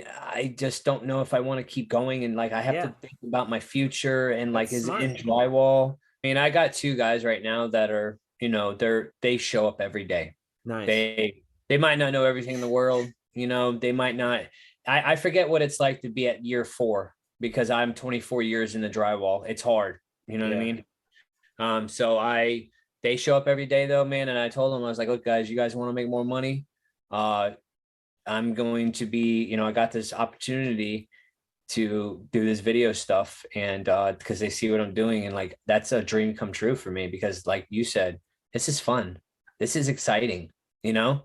I just don't know if I want to keep going, and like I have to think about my future, and like is it in drywall. I mean, I got 2 guys right now that are they show up every day. Nice. They might not know everything in the world, they might not. I forget what it's like to be at year 4, because I'm 24 years in the drywall. It's hard, what I mean. So they show up every day though, man, and I told them, I was like, look guys, you guys want to make more money, I'm going to be, I got this opportunity to do this video stuff, and because they see what I'm doing, and like that's a dream come true for me, because like you said, this is fun. This is exciting, you know?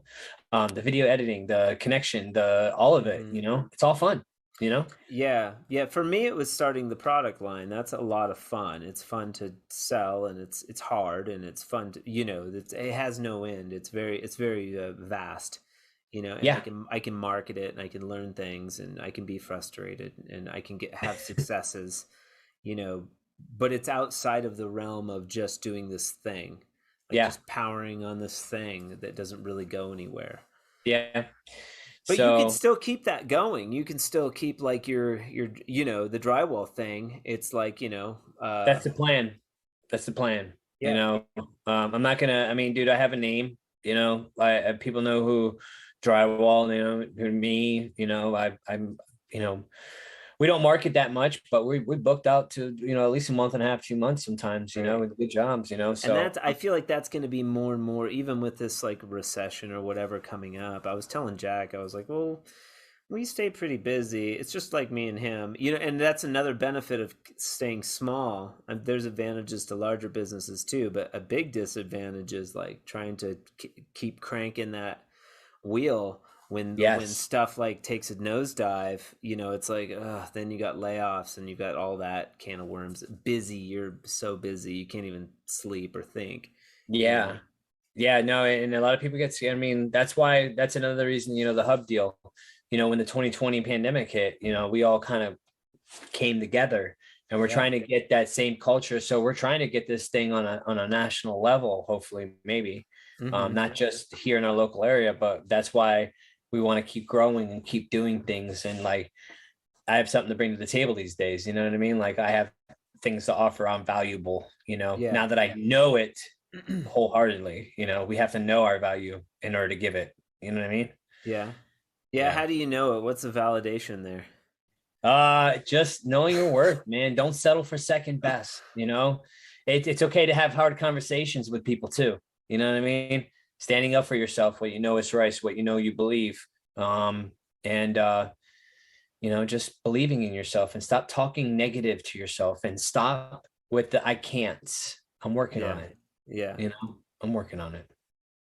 The video editing, the connection, the all of it, Hmm. it's all fun, you know? Yeah, yeah. For me, it was starting the product line. That's a lot of fun. It's fun to sell, and it's hard, and it's fun to, it has no end. It's very vast, and I Yeah. can market it, and I can learn things, and I can be frustrated, and I can have successes, you know, but it's outside of the realm of just doing this thing, like Yeah. just powering on this thing that doesn't really go anywhere. Yeah. But you can So still keep that going. You can still keep like the drywall thing. It's like, that's the plan. That's the plan. yeah. I'm not gonna. I mean, dude, I have a name. People know who Drywall. Who me. I'm. You know, we don't market that much, but we booked out to at least a month and a half, 2 months sometimes. Right. With good jobs. And So I feel like that's going to be more and more, even with this like recession or whatever coming up. I was telling Jack, I was like, well, we stay pretty busy. It's just like me and him, and that's another benefit of staying small. And there's advantages to larger businesses too, but a big disadvantage is like trying to keep cranking that wheel when yes, stuff like takes a nosedive. It's like, then you got layoffs and you got all that can of worms. Busy, you're so busy you can't even sleep or think. you know yeah, yeah. No, and a lot of people get scared. I mean, that's another reason. The hub deal. When the 2020 pandemic hit, we all kind of came together, and we're yeah. trying to get that same culture. So we're trying to get this thing on a national level, hopefully, maybe, Hmm. not just here in our local area. But that's why we want to keep growing and keep doing things. And like, I have something to bring to the table these days. You know what I mean? Like, I have things to offer. I'm valuable. Yeah. Now that I know it wholeheartedly. We have to know our value in order to give it. You know what I mean? Yeah. Yeah, Yeah. how do you know it? What's the validation there? Just knowing your worth, man. Don't settle for second best. It's okay to have hard conversations with people too. You know what I mean? Standing up for yourself, what you know is right, what you know you believe. And just believing in yourself, and stop talking negative to yourself, and stop with the I can't. I'm working on Yeah. it. Yeah. I'm working on it.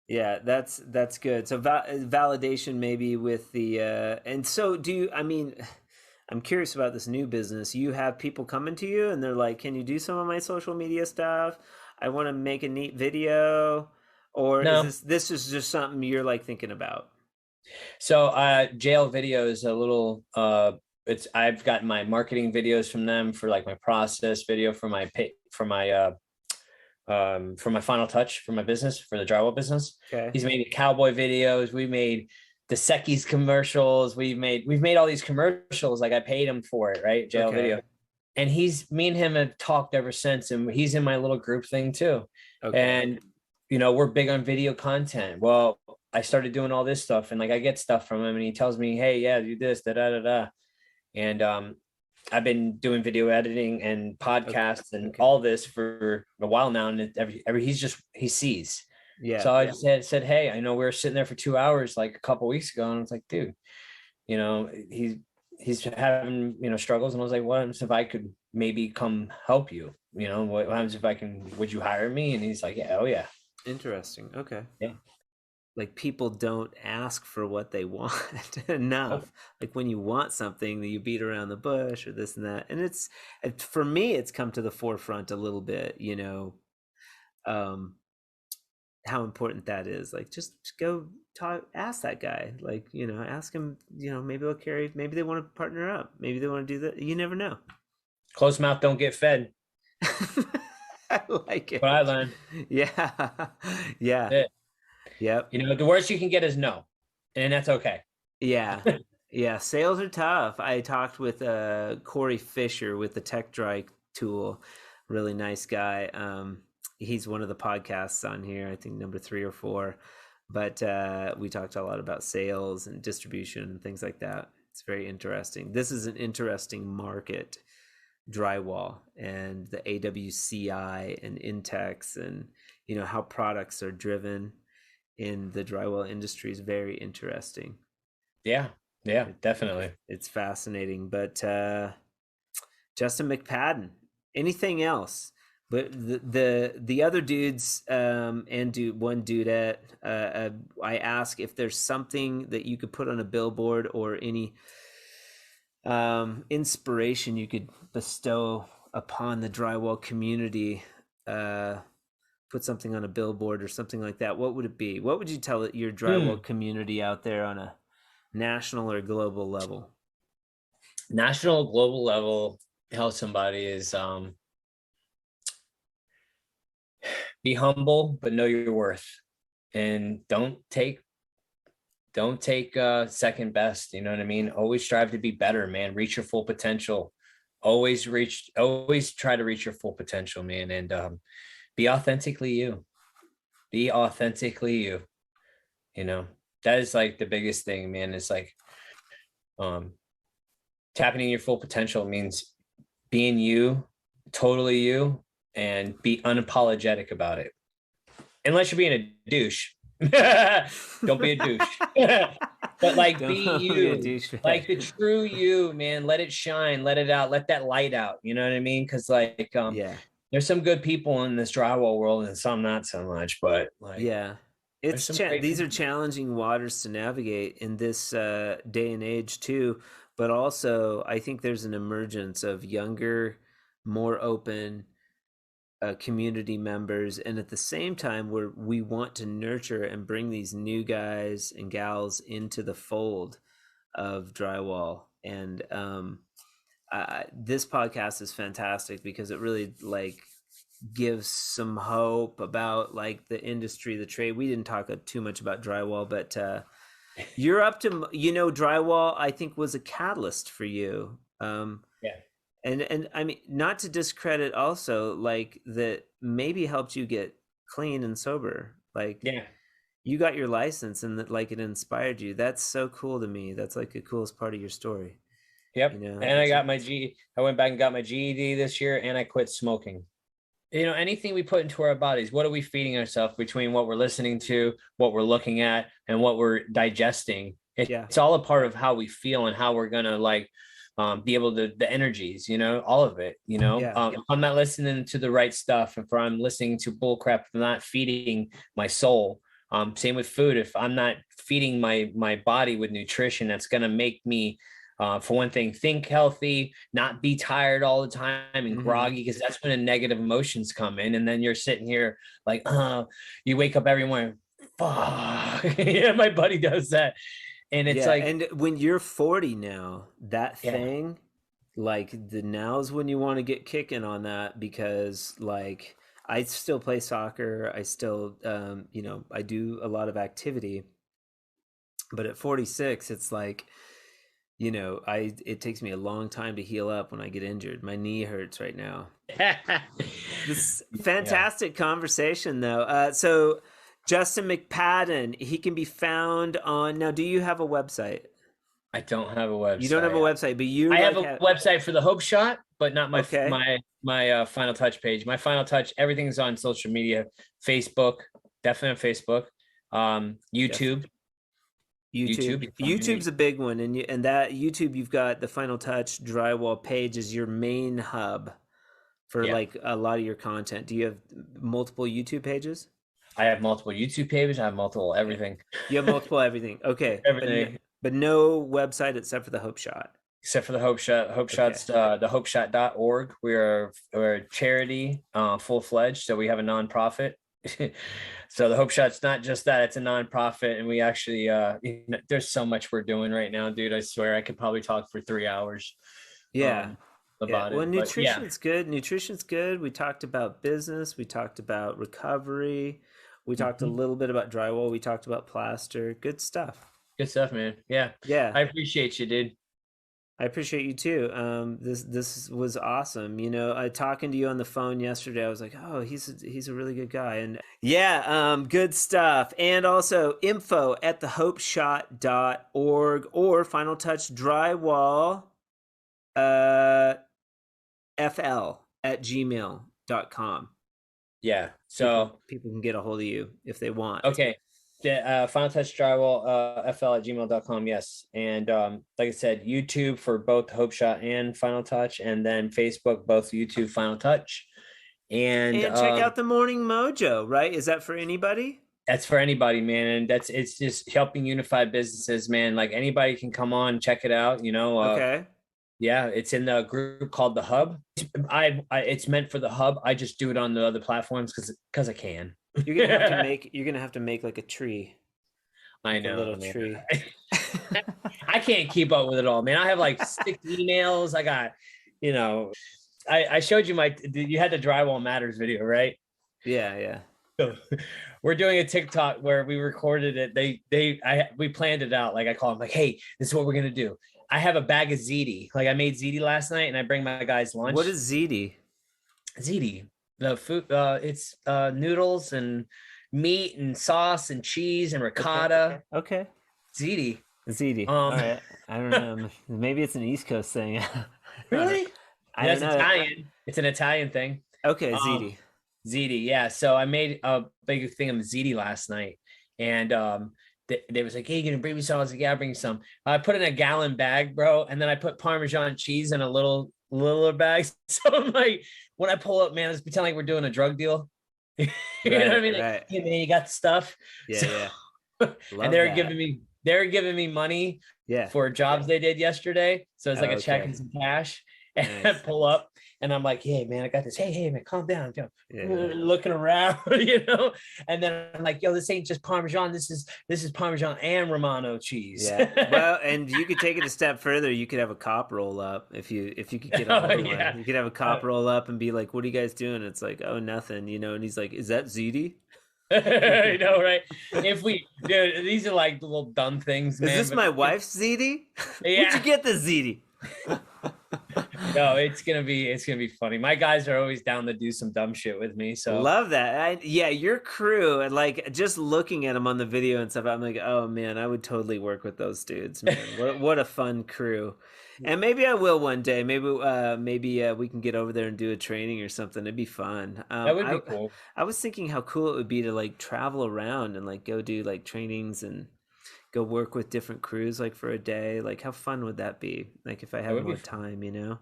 Yeah, that's good. So validation maybe with the and so do you, I mean, I'm curious about this new business. You have people coming to you and they're like, "Can you do some of my social media stuff? I want to make a neat video." Or is No. this is just something you're like thinking about? So jail video is a little it's I've gotten my marketing videos from them for like my process video for my for my final touch for my business, for the drywall business. Okay. He's made cowboy videos. We made the Secchi's commercials. We've made all these commercials. Like, I paid him for it, right? Jail Okay. video. And me and him have talked ever since. And he's in my little group thing too. Okay. And we're big on video content. Well, I started doing all this stuff, and like I get stuff from him, and he tells me, "Hey, yeah, do this, da da da da." And I've been doing video editing and Okay. podcasts and Okay. all this for a while now, and every he sees. Yeah. So I just said, "Hey, I know we were sitting there for 2 hours like a couple weeks ago," and it's like, dude, he's having struggles, and I was like, "What happens if I could maybe come help you? What happens if I can? Would you hire me?" And he's like, "Yeah, oh yeah, Interesting. Okay. yeah." Like people don't ask for what they want Nope. enough. Like when you want something, that you beat around the bush or this and that. And for me, it's come to the forefront a little bit, um, how important that is. Like just go talk, ask that guy, like, ask him, maybe maybe they want to partner up. Maybe they want to do that. You never know. Closed mouth don't get fed. I like What I it. learned. Yeah. Yeah. Yeah. Yep. The worst you can get is no, and that's okay. Yeah. Yeah. Sales are tough. I talked with Corey Fisher with the Tech Dry tool. Really nice guy. He's one of the podcasts on here, I think number 3 or 4. But we talked a lot about sales and distribution and things like that. It's very interesting. This is an interesting market, drywall and the AWCI and Intex, and how products are driven in the drywall industry is very interesting. Yeah. Yeah, definitely. It's fascinating. But Justin McPadden, anything else? But the other dudes and one dudette, I ask if there's something that you could put on a billboard or any inspiration you could bestow upon the drywall community. Uh, Put something on a billboard or something like that. What would it be? What would you tell your drywall Hmm. community out there on a national or global level? National, global level, tell somebody is be humble, but know your worth. And don't take second best. You know what I mean? Always strive to be better, man. Reach your full potential. Always try to reach your full potential, man. And be authentically you. Be authentically you. You know, that is like the biggest thing, man. It's like um tapping in your full potential means being you, totally you, and be unapologetic about it. Unless you're being a douche. Don't be a douche. But like be Don't be a you, douchebag. like the true you, man. Let it shine, let it out, let that light out. You know what I mean? Because like Yeah. there's some good people in this drywall world and some not so much, but like Yeah. there's some great These are people. challenging waters to navigate in this day and age too, but also I think there's an emergence of younger, more open community members, and at the same time we want to nurture and bring these new guys and gals into the fold of drywall. And this podcast is fantastic because it really like gives some hope about like the industry, the trade. We didn't talk too much about drywall, but you're up to, drywall I think was a catalyst for you. Yeah. And I mean, not to discredit also like that maybe helped you get clean and sober. Like Yeah. you got your license and that like it inspired you. That's so cool to me. That's like the coolest part of your story. Yep. And I It's got my G. I went back and got my GED this year, and I quit smoking. Anything we put into our bodies, what are we feeding ourselves between what we're listening to, what we're looking at, and what we're digesting? yeah, It's all a part of how we feel and how we're gonna like be able to the energies, all of it. yeah, If I'm not listening to the right stuff, if I'm listening to bull crap, if I'm not feeding my soul. Same with food. If I'm not feeding my body with nutrition, that's gonna make me for one thing, think healthy, not be tired all the time and mm-hmm. groggy, because that's when the negative emotions come in. And then you're sitting here like, you wake up every morning, fuck. Yeah, my buddy does that. And it's Yeah. like, And when you're 40 now, that yeah, thing, like the now's when you want to get kicking on that because like I still play soccer. I still, I do a lot of activity, but at 46, it's like, it takes me a long time to heal up when I get injured. My knee hurts right now. This yeah. fantastic conversation though. So Justin McPadden, he can be found on now. Do you have a website? I don't have a You don't have a website. website, but you I have like a have website for the Hope Shot, but not my okay. my my Final Touch page. My Final Touch, everything's on social media, Facebook, definitely on Facebook, Def- YouTube. YouTube. YouTube, you can find YouTube's me. a big one, and that YouTube you've got the Final Touch drywall page is your main hub for Yeah. like a lot of your content. Do you have multiple YouTube pages? I have multiple YouTube pages. I have multiple Okay. everything. You have multiple everything. Okay, Everything but no website except for the Hope Shot. except for the Hope Shot. Hope Okay. Shot's the hopeshot.org. We're a charity, full-fledged, so we have a nonprofit. So the Hope Shot's not just that, it's a nonprofit, and we actually there's so much we're doing right now, dude. I swear I could probably talk for 3 hours Yeah. um Yeah. about Well, it. But yeah, nutrition's good. Nutrition's good. We talked about business. We talked about recovery. We talked a mhm. little bit about drywall. We talked about plaster. Good stuff. Good stuff, man. Yeah. Yeah. I appreciate you, dude. I appreciate you too. This was awesome. Talking to you on the phone yesterday, I was like, oh, he's a really good guy. And yeah, good stuff. And also info at thehopeshot.org or Final Touch Drywall uh FL at gmail.com. Yeah. People So people can get a hold of you if they want. okay. Final Touch Drywall, fl@gmail.com. Yes. And like I said, YouTube for both Hope Shot and Final Touch, and then Facebook, both YouTube Final Touch. And check out the Morning Mojo, right? Is that for anybody? That's for anybody, man. And it's just helping unify businesses, man. Like anybody can come on, check it out, Okay. Yeah, it's in the group called The Hub. It's meant for The Hub. I just do it on the other platforms because I can. You're gonna have to make like a tree. I know, a little man. tree. I can't keep up with it all, man. I have like 6 emails. I got, I showed you you had the Drywall Matters video, right? Yeah. So we're doing a TikTok where we recorded it. We planned it out. Like I call them like, hey, this is what we're gonna do. I have a bag of ziti. Like I made ziti last night, and I bring my guys lunch. What is ziti? Ziti, the food. It's noodles and meat and sauce and cheese and ricotta. Okay. Ziti. All right. I don't know. Maybe it's an East Coast thing. Really? I don't know. Italian. It's an Italian thing. Okay, ziti. Ziti, yeah. So I made a big thing of ziti last night, and they was like, "Hey, you gonna bring me some?" I was like, "Yeah, I'll bring you some." I put in a gallon bag, bro, and then I put Parmesan cheese in a little bag. So I'm like, when I pull up, man, it's pretending like we're doing a drug deal. You know what I mean? Like, Right. hey, man, you got stuff. Yeah. And they're giving me money for jobs they did yesterday. So it's like a check and some cash. And nice. I pull up and I'm like, hey man, I got this. Hey man, calm down. Looking around, and then I'm like, yo, this ain't just Parmesan. This is Parmesan and Romano cheese. Yeah. Well, and you could take it a step further. You could have a cop roll up if you could get a hold of one. You could have a cop roll up and be like, what are you guys doing? It's like, oh, nothing, and he's like, is that ziti? I know, right? Dude, these are like the little dumb things, man. Is this my wife's ziti? Yeah. Where'd you get the ziti? No, it's gonna be funny. My guys are always down to do some dumb shit with me. So love that. Your crew, and like just looking at them on the video and stuff, I'm like, oh man, I would totally work with those dudes, man. What a fun crew. And maybe I will one day. Maybe we can get over there and do a training or something. It'd be fun. That would be cool. I was thinking how cool it would be to like travel around and like go do like trainings and go work with different crews like for a day. Like how fun would that be? Like if I had more time, a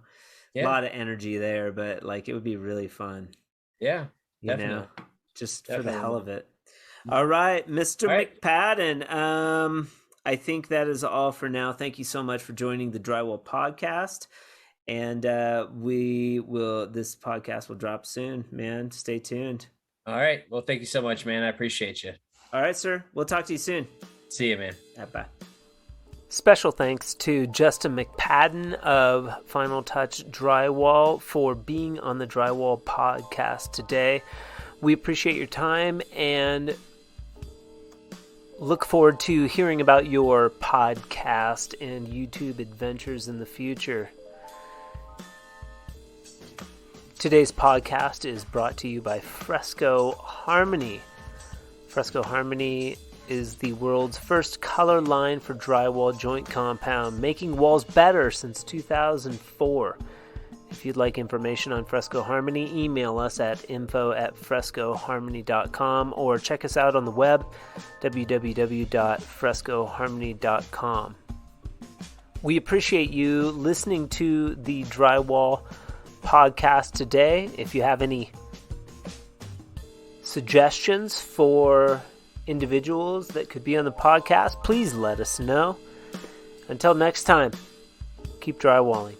lot of energy there, but like it would be really fun. Yeah, definitely. Just for the hell of it. All right, Mr. McPadden. I think that is all for now. Thank you so much for joining the Drywall podcast. And this podcast will drop soon, man. Stay tuned. All right. Well, thank you so much, man. I appreciate you. All right, sir. We'll talk to you soon. See you, man. Bye. Special thanks to Justin McPadden of Final Touch Drywall for being on the Drywall podcast today. We appreciate your time and look forward to hearing about your podcast and YouTube adventures in the future. Today's podcast is brought to you by Fresco Harmony. Fresco Harmony is the world's first color line for drywall joint compound, making walls better since 2004. If you'd like information on Fresco Harmony, email us at info@frescoharmony.com or check us out on the web, www.frescoharmony.com. We appreciate you listening to the Drywall podcast today. If you have any suggestions for individuals that could be on the podcast, please let us know. Until next time, keep drywalling.